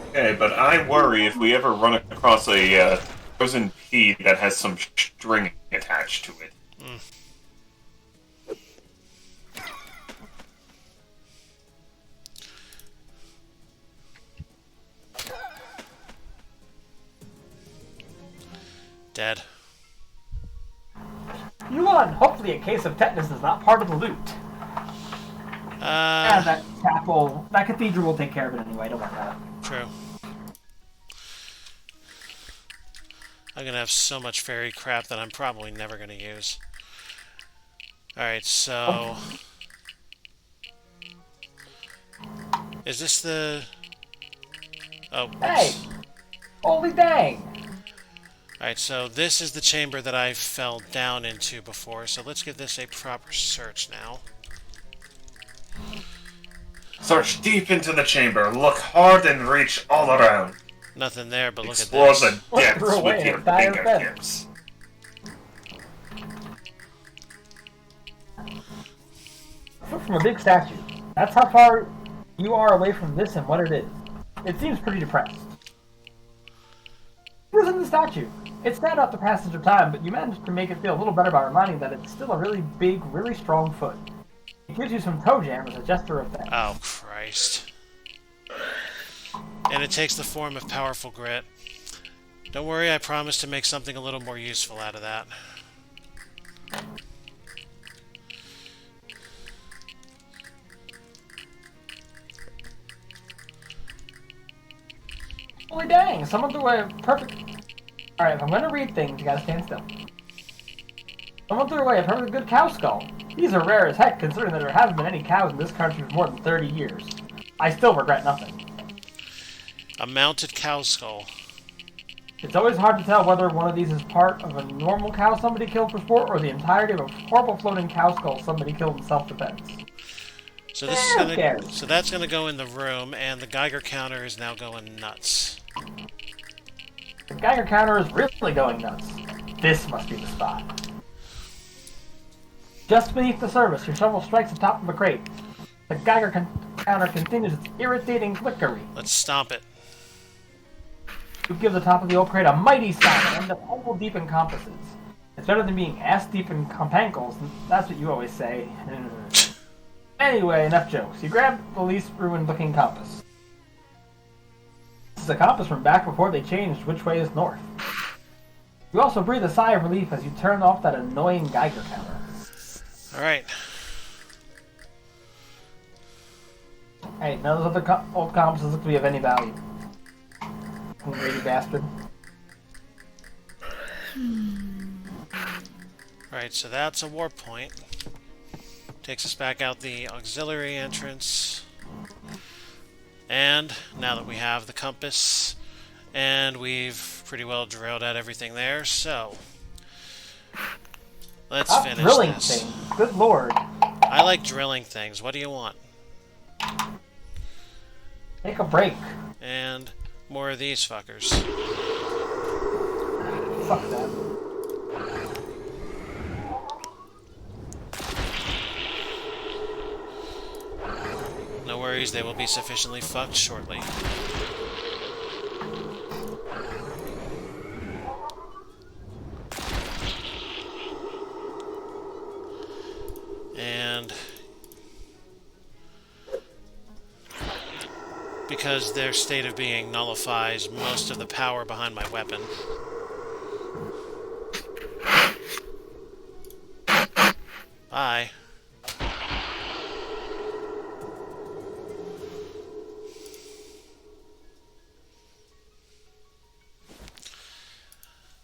Okay, but I worry if we ever run across a frozen pea that has some string attached to it. Dead. You won! Hopefully a case of tetanus is not part of the loot. And that cathedral will take care of it anyway, don't worry about it. True. I'm gonna have so much fairy crap that I'm probably never gonna use. Alright, so... Is this the... Oh, oops. Hey! Holy dang! Alright, so this is the chamber that I fell down into before, so let's give this a proper search now. Search deep into the chamber, look hard and reach all around. Nothing there, but look at Explore this. the depths Throw away with your a dire fingertips. From a big statue. That's how far you are away from this and what it is. It seems pretty depressed. Who's in the statue? It's sad out the passage of time, but you managed to make it feel a little better by reminding that it's still a really big, really strong foot. It gives you some toe jam as a gesture of thanks. Oh, Christ. And it takes the form of powerful grit. Don't worry, I promise to make something a little more useful out of that. Holy dang, someone threw away a perfect... Alright, if I'm gonna read things, you gotta stand still. Someone threw away a perfectly good cow skull. These are rare as heck, considering that there haven't been any cows in this country for more than 30 years. I still regret nothing. A mounted cow skull. It's always hard to tell whether one of these is part of a normal cow somebody killed for sport, or the entirety of a horrible floating cow skull somebody killed in self-defense. So this is Who gonna. cares? So that's gonna go in the room, and the Geiger counter is now going nuts. The Geiger counter is really going nuts. This must be the spot. Just beneath the surface, your shovel strikes the top of the crate. The Geiger counter continues its irritating flickery. Let's stomp it. You give the top of the old crate a mighty sound and end up ankle deep in compasses. It's better than being ass deep in compankles. That's what you always say. Anyway, enough jokes. You grab the least ruined looking compass. This is a compass from back before they changed which way is north. You also breathe a sigh of relief as you turn off that annoying Geiger counter. Alright. Hey, none of those other old compasses look to be of any value. You greedy bastard. Alright, so that's a warp point. Takes us back out the auxiliary entrance. And now that we have the compass, and we've pretty well drilled out everything there, so let's Stop finish drilling this. things. Good lord. I like drilling things. What do you want? Take a break. And more of these fuckers. Fuck that. No worries, they will be sufficiently fucked shortly. And because their state of being nullifies most of the power behind my weapon. Bye.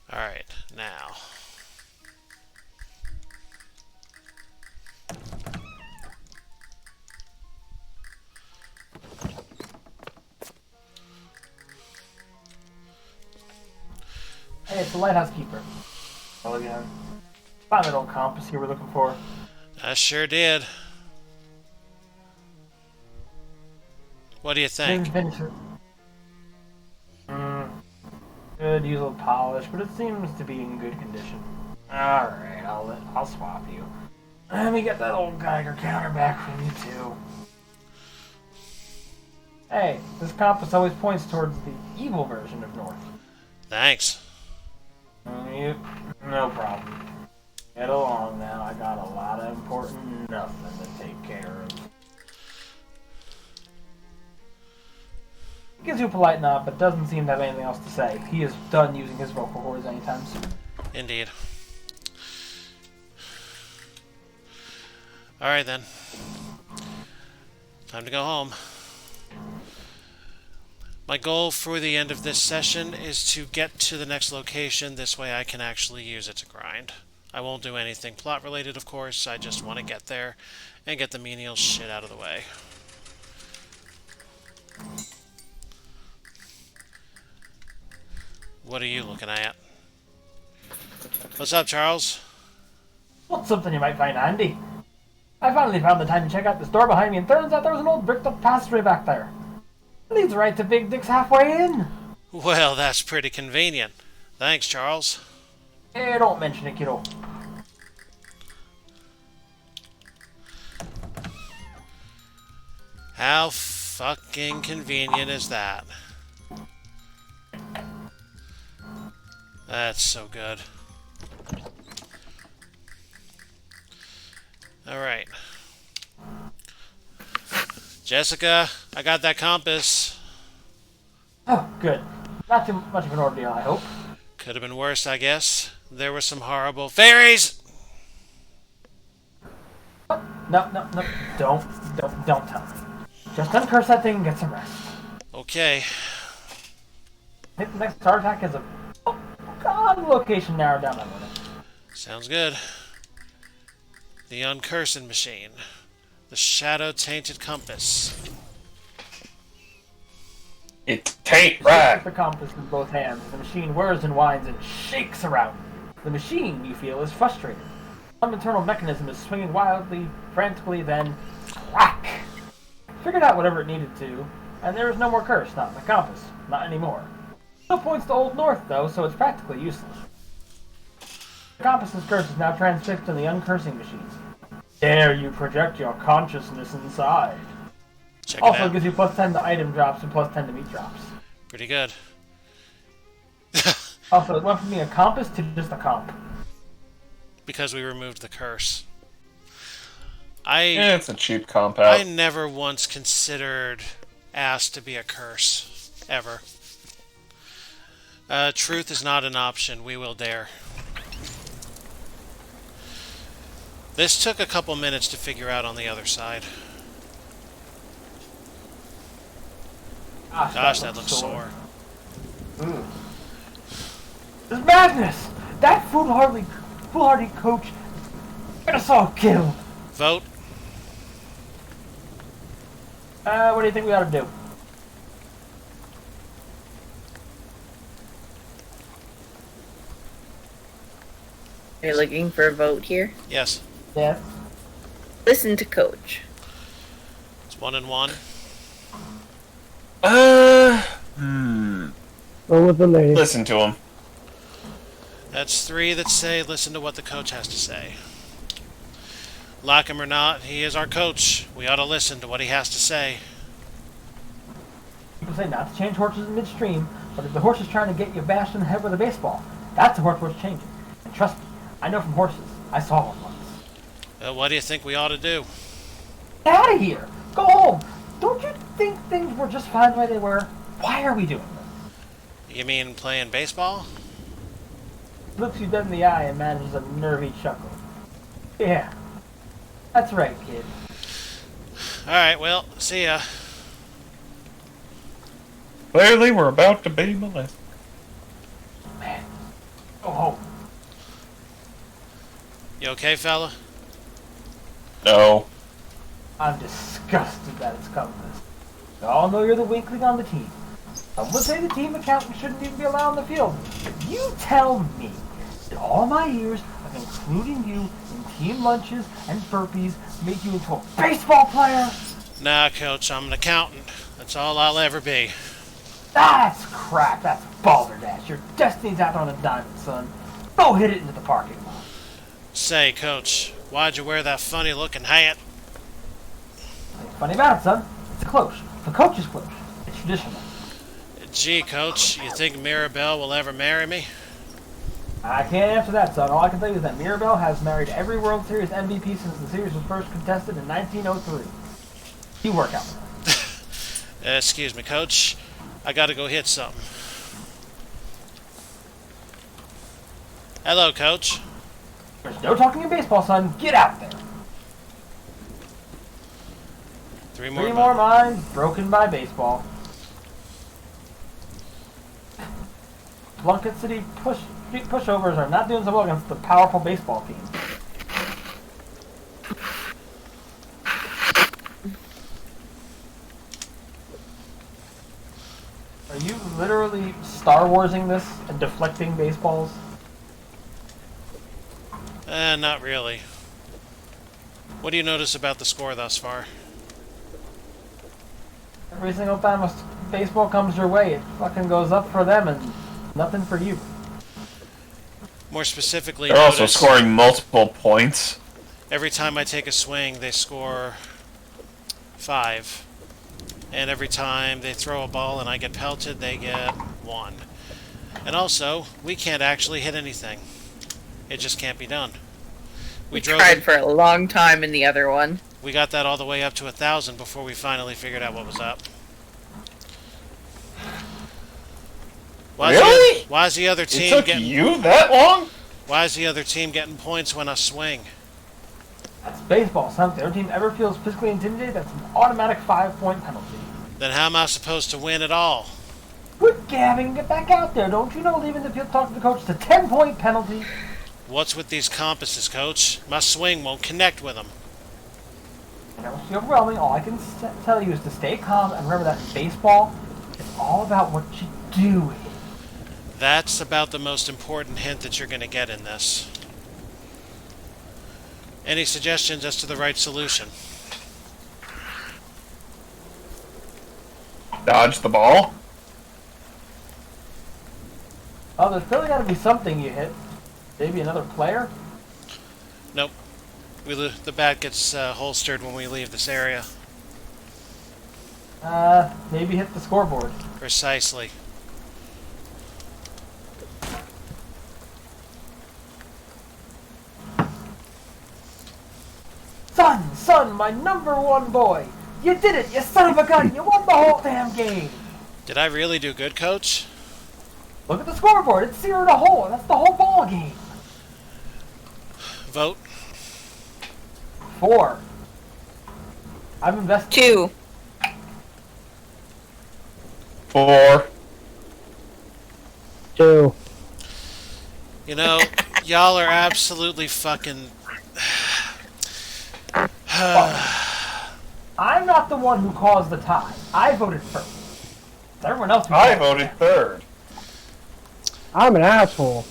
Alright, now. Hey, it's the lighthouse keeper. Hello again. Find that old compass you were looking for. I sure did. What do you think? Didn't finish it. Could use a little polish, but it seems to be in good condition. Alright, I'll swap you. Let me get that old Geiger counter back from you too. Hey, this compass always points towards the evil version of North. Thanks. No problem. Get along now. I got a lot of important nothing to take care of. He gives you a polite nod, but doesn't seem to have anything else to say. He is done using his vocal cords anytime soon. Indeed. Alright then. Time to go home. My goal for the end of this session is to get to the next location. This way I can actually use it to grind. I won't do anything plot related, of course. I just want to get there and get the menial shit out of the way. What are you looking at? What's up, Charles? What's something you might find handy? I finally found the time to check out this door behind me, and turns out there was an old bricked up passageway back there. It leads right to Big Dick's halfway in. Well, that's pretty convenient. Thanks, Charles. Hey, don't mention it, kiddo. How fucking convenient is that? That's so good. Alright. Jessica, I got that compass. Oh, good. Not too much of an ordeal, I hope. Could have been worse, I guess. There were some horrible fairies! No. Don't tell me. Just uncurse that thing and get some rest. Okay. I think the next heart attack is a location narrowed down on it. Sounds good. The uncursed machine. The shadow-tainted compass. It tain't Take right. the compass in both hands. The machine whirs and whines and shakes around. The machine, you feel, is frustrated. Some internal mechanism is swinging wildly, frantically, then whack! Figured out whatever it needed to, and there is no more curse, not in the compass. Not anymore. Still points to Old North, though, so it's practically useless. The compass's curse is now transfixed in the uncursing machines. Dare you project your consciousness inside. Check it Also out. gives you plus 10 to item drops and plus 10 to meat drops. Pretty good. Also, it went from being a compass to just a comp. Because we removed the curse. Yeah, it's a cheap I compound. never once considered asked to be a curse. Ever. Truth is not an option. We will dare. This took a couple minutes to figure out on the other side. Gosh, that looks sore. This is madness! That foolhardy coach get us all killed! Vote. What do you think we ought to do? Are you looking for a vote here? Yes. Yeah. Listen to Coach. It's 1-1. Go with the lady. Listen to him. That's 3 that say listen to what the coach has to say. Like him or not, he is our coach. We ought to listen to what he has to say. People say not to change horses in midstream, but if the horse is trying to get you bashed in the head with a baseball, that's the horse worth changing. And trust me, I know from horses. I saw one once. What do you think we ought to do? Get out of here! Go home! Don't you think things were just fine the way they were? Why are we doing this? You mean playing baseball? Looks you dead in the eye and manages a nervy chuckle. Yeah. That's right, kid. Alright, well, see ya. Clearly, we're about to be molested. Man. Go home. You okay, fella? No. I'm disgusted that it's come to this. We all know you're the weakling on the team. Some would say the team accountant shouldn't even be allowed on the field. You tell me that all my years of including you in team lunches and burpees make you into a baseball player? Nah, Coach, I'm an accountant. That's all I'll ever be. That's crap. That's balderdash. Your destiny's out on a diamond, son. Go hit it into the parking lot. Say, Coach, why'd you wear that funny-looking hat? What's funny about it, son? It's a cloche. The coach's cloche. It's traditional. Gee, Coach, you think Mirabelle will ever marry me? I can't answer that, son. All I can tell you is that Mirabelle has married every World Series MVP since the series was first contested in 1903. You work out. Excuse me, Coach. I gotta go hit something. Hello, Coach. There's no talking in baseball, son. Get out there. Three Three more more minds broken by baseball. Plunkett City street pushovers are not doing so well against the powerful baseball team. Are you literally Star Warsing this and deflecting baseballs? Not really. What do you notice about the score thus far? Every single time a baseball comes your way, it fucking goes up for them and nothing for you. More specifically, They're also notice scoring multiple points. every time I take a swing, they score 5. And every time they throw a ball and I get pelted, they get 1. And also, we can't actually hit anything. It just can't be done. We tried for a long time in the other one. We got that all the way up to 1,000 before we finally figured out what was up. Really? Why is the other It team took getting? you that long? Why is the other team getting points when I swing? That's baseball, son. If the other team ever feels physically intimidated, that's an automatic 5-point penalty. Then how am I supposed to win at all? Quit gabbing and get back out there. Don't you know leaving the field talking to the coach is a 10-point penalty? What's with these compasses, Coach? My swing won't connect with them. I know it's overwhelming. All I can tell you is to stay calm and remember that in baseball, it's all about what you do. That's about the most important hint that you're going to get in this. Any suggestions as to the right solution? Dodge the ball? Oh, there's clearly got to be something you hit. Maybe another player? Nope. The bat gets holstered when we leave this area. Maybe hit the scoreboard. Precisely. Son, my #1 boy! You did it, you son of a gun! You won the whole damn game! Did I really do good, Coach? Look at the scoreboard, it's 0-0, that's the whole ball game! Vote. 4. I've invested. 2. 4. 2. You know, y'all are absolutely fucking... I'm not the one who caused the tie. I voted first. It's everyone else who I voted. voted third. I'm an asshole.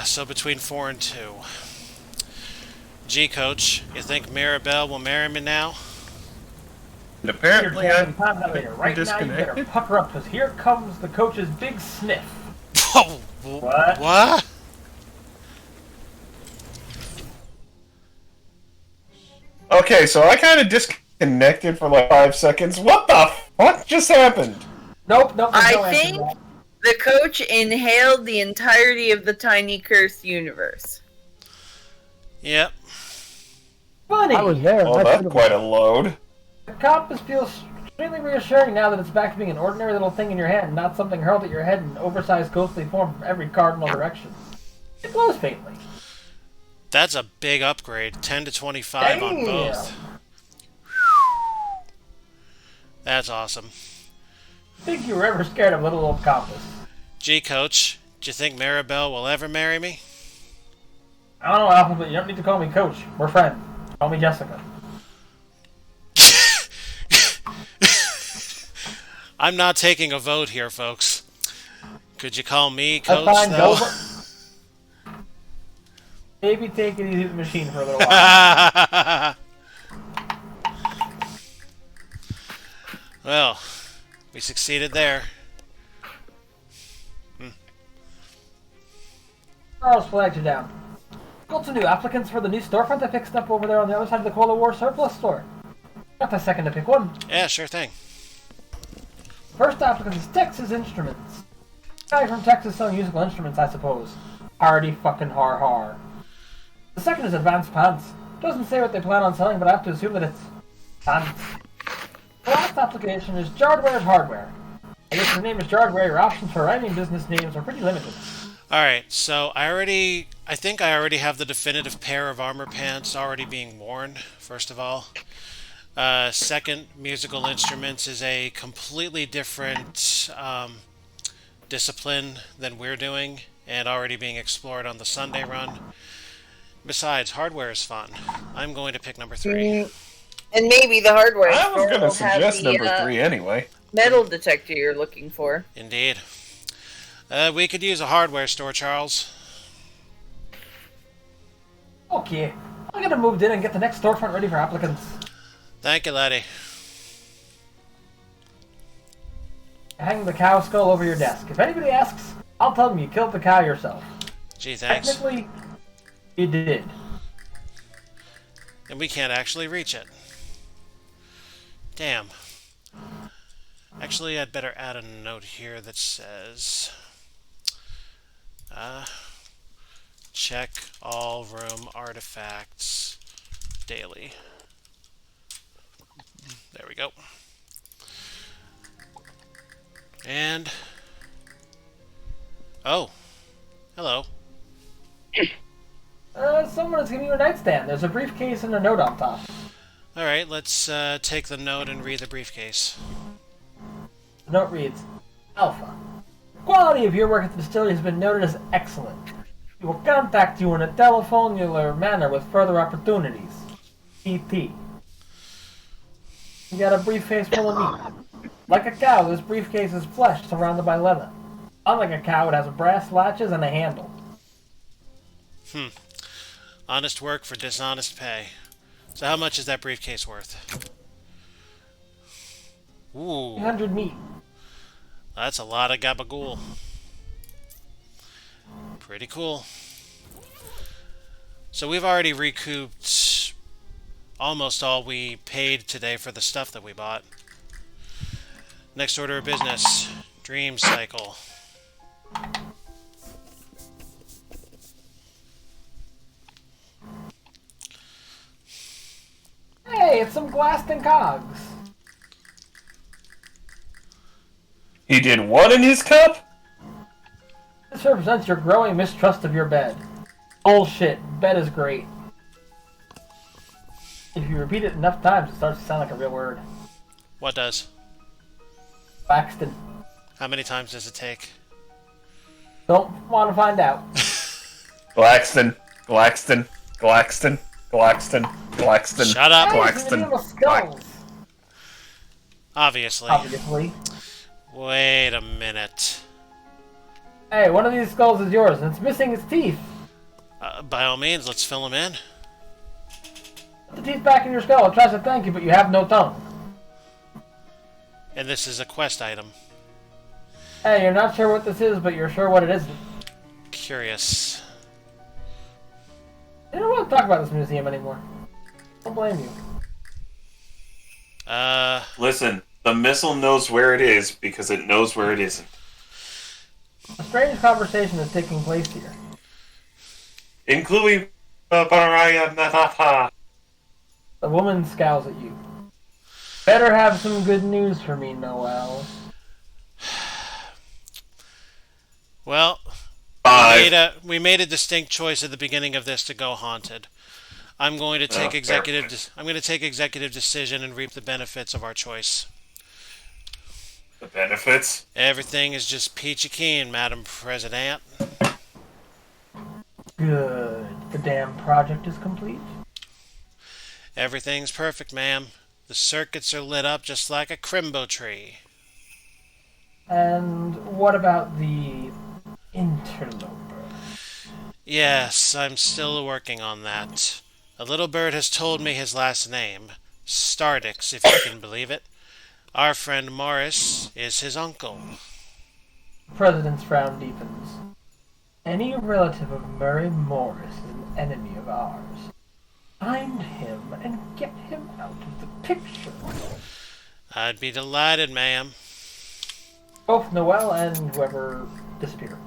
So between 4 and 2. Gee, Coach, you think Mirabelle will marry me now? And apparently You're I'm time that later. Right now you better disconnected. pucker up because here comes the coach's big sniff. What? What? Okay, so I kind of disconnected for like 5 seconds. What the fuck just happened? Nope, there's no I answer to think that. the coach inhaled the entirety of the tiny cursed universe. Yep. Funny. I was there. Well, I that's should've- quite a load. The compass feels extremely reassuring now that it's back to being an ordinary little thing in your hand, not something hurled at your head in oversized ghostly form from every cardinal direction. It glows faintly. That's a big upgrade. 10 to 25 on Damn. both. That's awesome. Think you were ever scared of little old compass. Gee, Coach, do you think Mirabelle will ever marry me? I don't know, Alpha, but you don't need to call me Coach. We're friends. Call me Jessica. I'm not taking a vote here, folks. Could you call me That's coach, fine. though? Maybe take it easy with the machine for a little while. Well, we succeeded there. Charles flagged you down. Got some new applicants for the new storefront I fixed up over there on the other side of the Cold War surplus store. Got a second to pick one. Yeah, sure thing. First applicant is Texas Instruments. Guy from Texas selling musical instruments, I suppose. Hardy fucking har. The second is Advanced Pants. Doesn't say what they plan on selling, but I have to assume that it's pants. The last application is Jardware's Hardware. I guess your name is Jardware, your options for writing business names are pretty limited. Alright, so I think I already have the definitive pair of armor pants already being worn, first of all. Second, musical instruments is a completely different discipline than we're doing, and already being explored on the Sunday run. Besides, hardware is fun. I'm going to pick number 3. And maybe the hardware I was store going to will have suggest the number 3 anyway. metal detector you're looking for. Indeed. We could use a hardware store, Charles. Okay, I'll get them moved in and get the next storefront ready for applicants. Thank you, laddie. Hang the cow skull over your desk. If anybody asks, I'll tell them you killed the cow yourself. Gee, thanks. Technically, you did. And we can't actually reach it. Damn. Actually, I'd better add a note here that says... check all room artifacts daily. There we go. And... oh. Hello. Someone is giving you a nightstand. There's a briefcase and a note on top. Alright, let's take the note and read the briefcase. The note reads, Alpha. The quality of your work at the distillery has been noted as excellent. We will contact you in a telephonular manner with further opportunities. Pt. You got a briefcase full of meat. Like a cow, this briefcase is flesh surrounded by leather. Unlike a cow, it has brass latches and a handle. Honest work for dishonest pay. So how much is that briefcase worth? Ooh, 300 meat. that's a lot of gabagool. Pretty cool. So we've already recouped almost all we paid today for the stuff that we bought. Next order of business, Dream Cycle. Hey, it's some glassed and cogs. He did what in his cup? This represents your growing mistrust of your bed. Bullshit. Bed is great. If you repeat it enough times, it starts to sound like a real word. What does? Baxton. How many times does it take? Don't want to find out. Glaxton. Glaxton. Glaxton. Glaxton. Glaxton. Shut up! Hey, Glaxton. some medieval skulls. Obviously. Obviously. Wait a minute. Hey, one of these skulls is yours, and it's missing its teeth. By all means, let's fill him in. Put the teeth back in your skull. It tries to thank you, but you have no tongue. And this is a quest item. Hey, you're not sure what this is, but you're sure what it isn't. Curious. I don't want to talk about this museum anymore. Don't blame you. Listen, the missile knows where it is because it knows where it isn't. A strange conversation is taking place here. Including Baraya Natata. The woman scowls at you. Better have some good news for me, Noel. Well, Five. we made a distinct choice at the beginning of this to go haunted. I'm going to take executive decision and reap the benefits of our choice. The benefits? Everything is just peachy keen, Madam President. Good. The damn project is complete. Everything's perfect, ma'am. The circuits are lit up just like a crimbo tree. And what about the Interloper. Yes, I'm still working on that. A little bird has told me his last name. Stardix, if you can believe it. Our friend Morris is his uncle. The President's frown deepens. Any relative of Murray Morris is an enemy of ours. Find him and get him out of the picture. I'd be delighted, ma'am. Both Noel and whoever disappeared.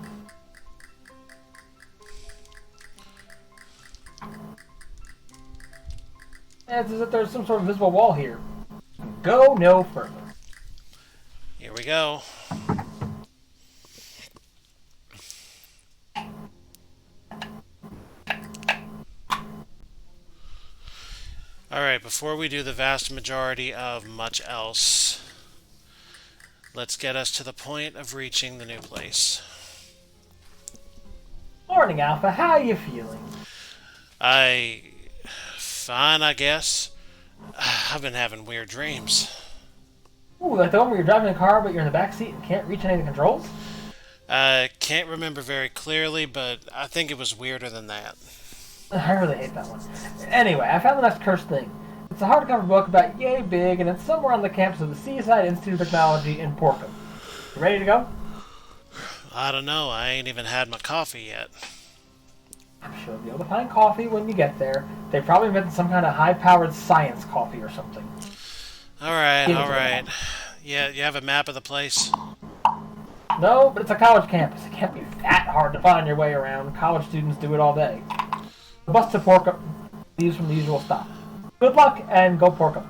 It's as if there's some sort of visible wall here. Go no further. Here we go. Alright, before we do the vast majority of much else, let's get us to the point of reaching the new place. Morning, Alpha. How are you feeling? Fine, I guess. I've been having weird dreams. Ooh, like the one where you're driving a car but you're in the back seat and can't reach any of the controls? I can't remember very clearly, but I think it was weirder than that. I really hate that one. Anyway, I found the next cursed thing. It's a hardcover book about Yay Big, and it's somewhere on the campus of the Seaside Institute of Technology in Portland. You ready to go? I don't know. I ain't even had my coffee yet. I'm sure you'll be able to find coffee when you get there. They probably invented some kind of high-powered science coffee or something. Alright. Yeah, you have a map of the place? No, but it's a college campus. It can't be that hard to find your way around. College students do it all day. The bus to Porkum leaves from the usual stop. Good luck, and go Porkum.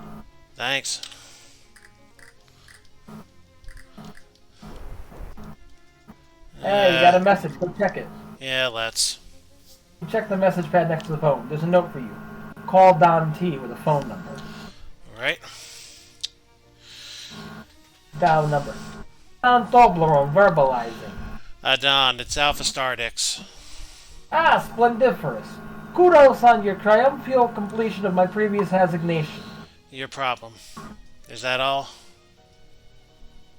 Thanks. Hey, you got a message. Go check it. Yeah, let's. You check the message pad next to the phone. There's a note for you. Call Don T with a phone number. Alright. Dial the number. Don Toblerone verbalizing. Don, it's Alpha Stardix. Ah, splendiferous. Kudos on your triumphal completion of my previous assignation. Your problem. Is that all?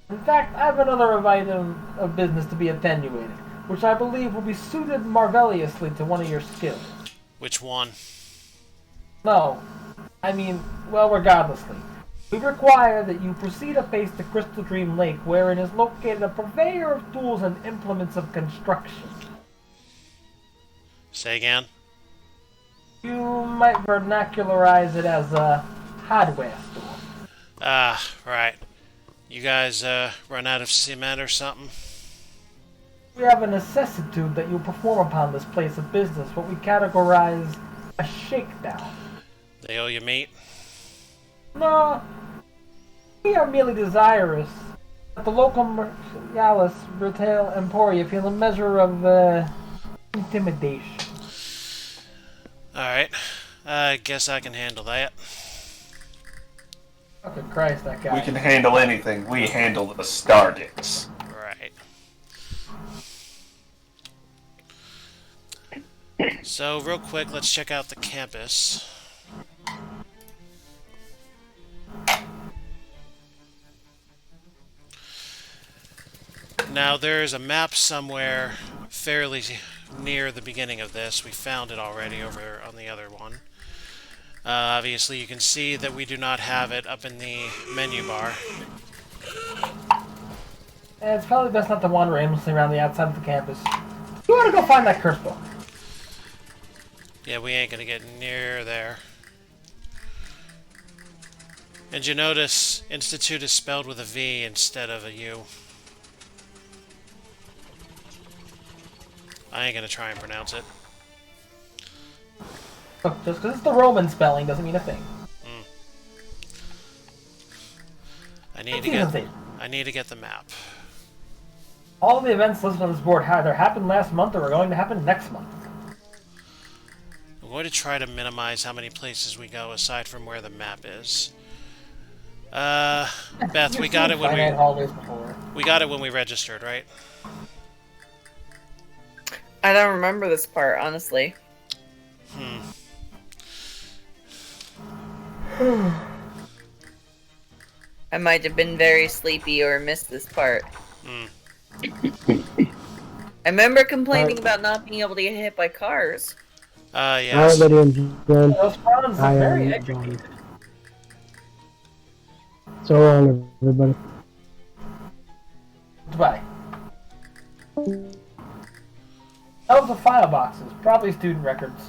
In fact, I have another item of business to be attenuated, which I believe will be suited marvelously to one of your skills. Which one? No. I mean, well, regardlessly. We require that you proceed apace to Crystal Dream Lake, wherein is located a purveyor of tools and implements of construction. Say again? You might vernacularize it as a hardware store. Right. You guys, run out of cement or something? We have a necessitude that you perform upon this place of business, what we categorize a shakedown. They owe you meat? No, we are merely desirous that the local Mercialis retail emporia feel a measure of intimidation. Alright. I guess I can handle that. Fucking Christ, that guy. We can handle anything. We handle the Stardix. Right. So, real quick, let's check out the campus. Now, there's a map somewhere fairly near the beginning of this. We found it already over on the other one. Obviously, you can see that we do not have it up in the menu bar. It's probably best not to wander aimlessly around the outside of the campus. You want to go find that curse book. Yeah, we ain't gonna get near there. And you notice Institute is spelled with a V instead of a U. I ain't gonna try and pronounce it. Look, just because it's the Roman spelling doesn't mean a thing. I need to get the map. All the events listed on this board either happened last month or are going to happen next month. I'm going to try to minimize how many places we go aside from where the map is. Beth, we got it when we registered, right? I don't remember this part, honestly. I might have been very sleepy or missed this part. I remember complaining about not being able to get hit by cars. Yes. Alright, ladies and gentlemen, Those prawns look I very am educated. done. So long, everybody. Goodbye. That was the file boxes, probably student records.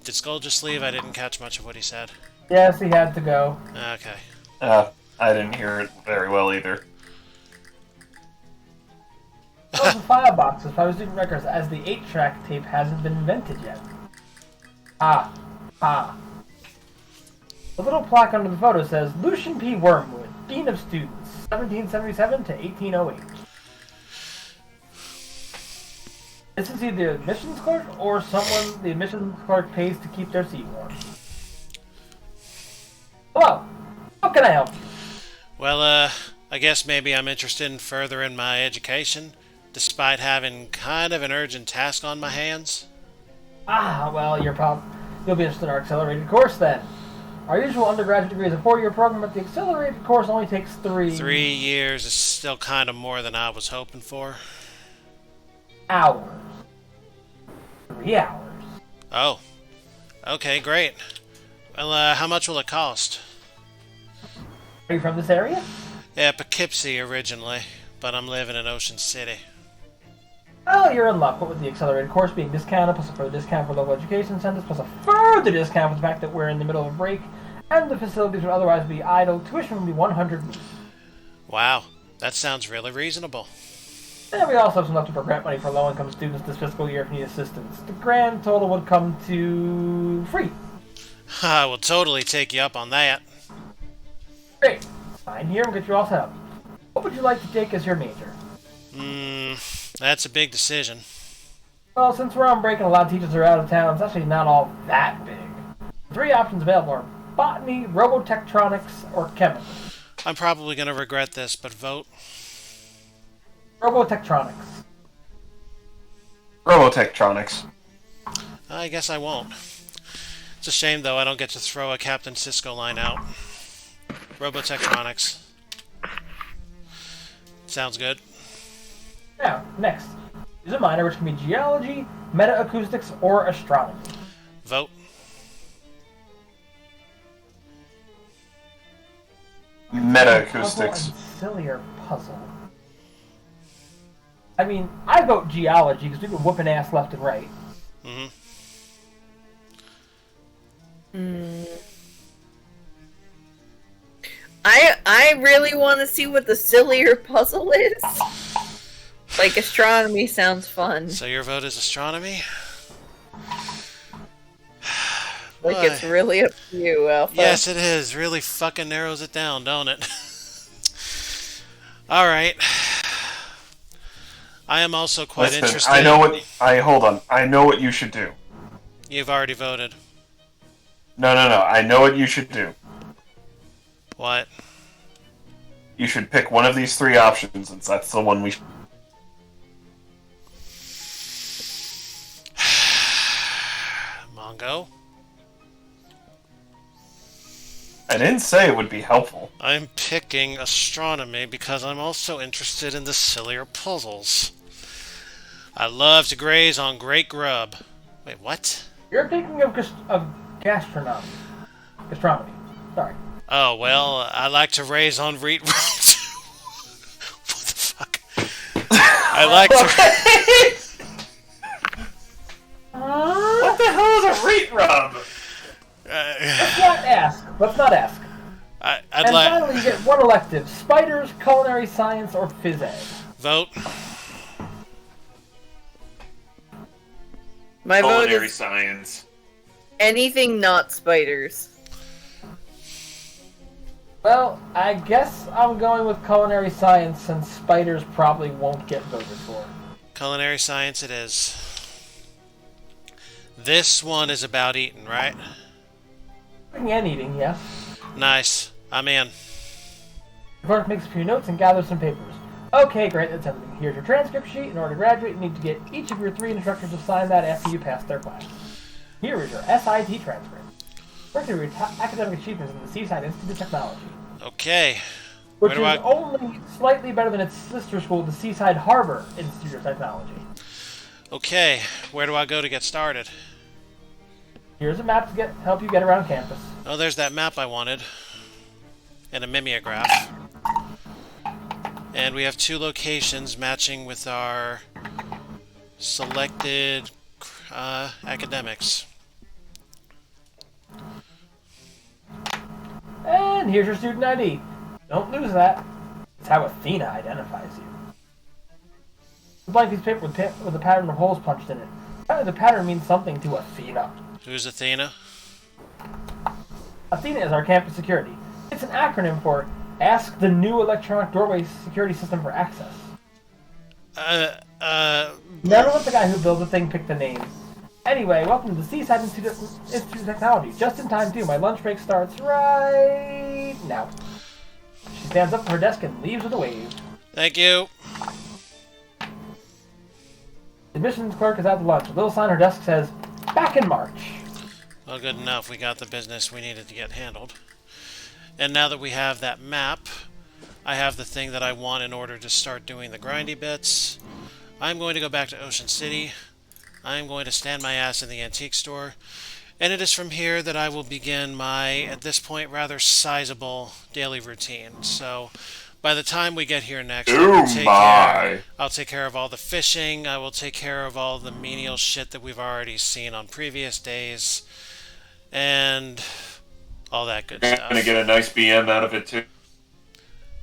Did Skull just leave? I didn't catch much of what he said. Yes, he had to go. Okay. I didn't hear it very well either. That was the file boxes, probably student records, as the 8-track tape hasn't been invented yet. Ah. The little plaque under the photo says, Lucian P. Wormwood, Dean of Students, 1777 to 1808. This is either the admissions clerk or someone the admissions clerk pays to keep their seat warm. Hello. How can I help you? Well, I guess maybe I'm interested in furthering my education, despite having kind of an urgent task on my hands. Ah, well, you'll be interested in our accelerated course then. Our usual undergraduate degree is a 4-year program, but the accelerated course only takes 3... 3 years is still kind of more than I was hoping for. hours. 3 hours. Oh. Okay, great. Well, how much will it cost? Are you from this area? Yeah, Poughkeepsie originally, but I'm living in Ocean City. Well, you're in luck. What with the accelerated course being discounted, plus a further discount for local education centers, plus a further discount for the fact that we're in the middle of a break, and the facilities would otherwise be idle, tuition would be 100 each. Wow, that sounds really reasonable. And we also have some leftover grant money for low-income students this fiscal year if you need assistance. The grand total would come to free. I will totally take you up on that. Great. Sign here and get you all set up. What would you like to take as your major? That's a big decision. Well, since we're on break and a lot of teachers are out of town, it's actually not all that big. 3 options available are botany, robotectronics, or chemistry. I'm probably going to regret this, but vote. Robotectronics. Robotectronics. I guess I won't. It's a shame, though, I don't get to throw a Captain Cisco line out. Robotectronics. Sounds good. Now, next. Use a minor which can be geology, meta-acoustics, or astronomy. Vote. Meta-acoustics. Sillier puzzle. I mean, I vote geology because we've been whooping ass left and right. I really want to see what the sillier puzzle is. Like, astronomy sounds fun. So your vote is astronomy? Like, it's really up to you, Alpha. Yes, it is. Really fucking narrows it down, don't it? Alright. I am also quite Listen, interested. hold on. I know what you should do. You've already voted. No. I know what you should do. What? You should pick one of these 3 options, since that's the one we should. Mongo? I didn't say it would be helpful. I'm picking astronomy because I'm also interested in the sillier puzzles. I love to graze on great grub. Wait, what? You're thinking of gastronomy. Gastronomy. Sorry. Oh, well, I like to raise on wheat. What the fuck? I like to... What the hell is a reet rub? Let's not ask. I'd And like... finally, you get one elective. Spiders, culinary science, or phys ed. Vote. My vote Culinary is science. anything not spiders. Well, I guess I'm going with culinary science since spiders probably won't get voted for. Culinary science it is. This one is about eating, right? Cooking and eating, yes. Nice. I'm in. The clerk makes a few notes and gathers some papers. Okay, great, that's everything. Here's your transcript sheet. In order to graduate, you need to get each of your 3 instructors to sign that after you pass their class. Here is your SIT transcript. First, your academic achievements in the Seaside Institute of Technology. Okay. which Where do is only slightly better than its sister school, the Seaside Harbor Institute of Technology. Okay, where do I go to get started? Here's a map to help you get around campus. Oh, there's that map I wanted. And a mimeograph. And we have 2 locations matching with our selected academics. And here's your student ID. Don't lose that. It's how Athena identifies you. A blank piece of paper with a pattern of holes punched in it. Apparently the pattern means something to Athena. Who's Athena? Athena is our campus security. It's an acronym for Ask the New Electronic Doorway Security System for Access. Never let the guy who built the thing pick the name. Anyway, welcome to the Seaside Institute of Technology. Just in time, too. My lunch break starts right now. She stands up from her desk and leaves with a wave. Thank you. The admissions clerk is out to lunch. A little sign on her desk says, "Back in March." Well, good enough. We got the business we needed to get handled. And now that we have that map, I have the thing that I want in order to start doing the grindy bits. I'm going to go back to Ocean City. I'm going to stand my ass in the antique store. And it is from here that I will begin my, at this point, rather sizable daily routine. So, by the time we get here next, I'll take care of all the fishing. I will take care of all the menial shit that we've already seen on previous days. And all that good stuff. Gonna get a nice BM out of it, too.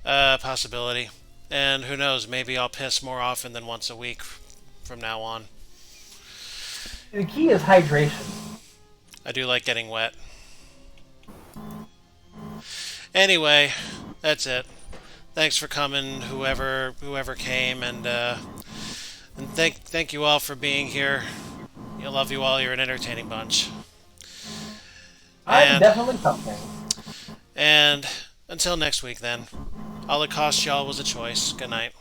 Possibility. And who knows, maybe I'll piss more often than once a week from now on. The key is hydration. I do like getting wet. Anyway, that's it. Thanks for coming, whoever came, and thank you all for being here. I love you all. You're an entertaining bunch. I'm definitely something. And until next week, then. All it cost y'all was a choice. Good night.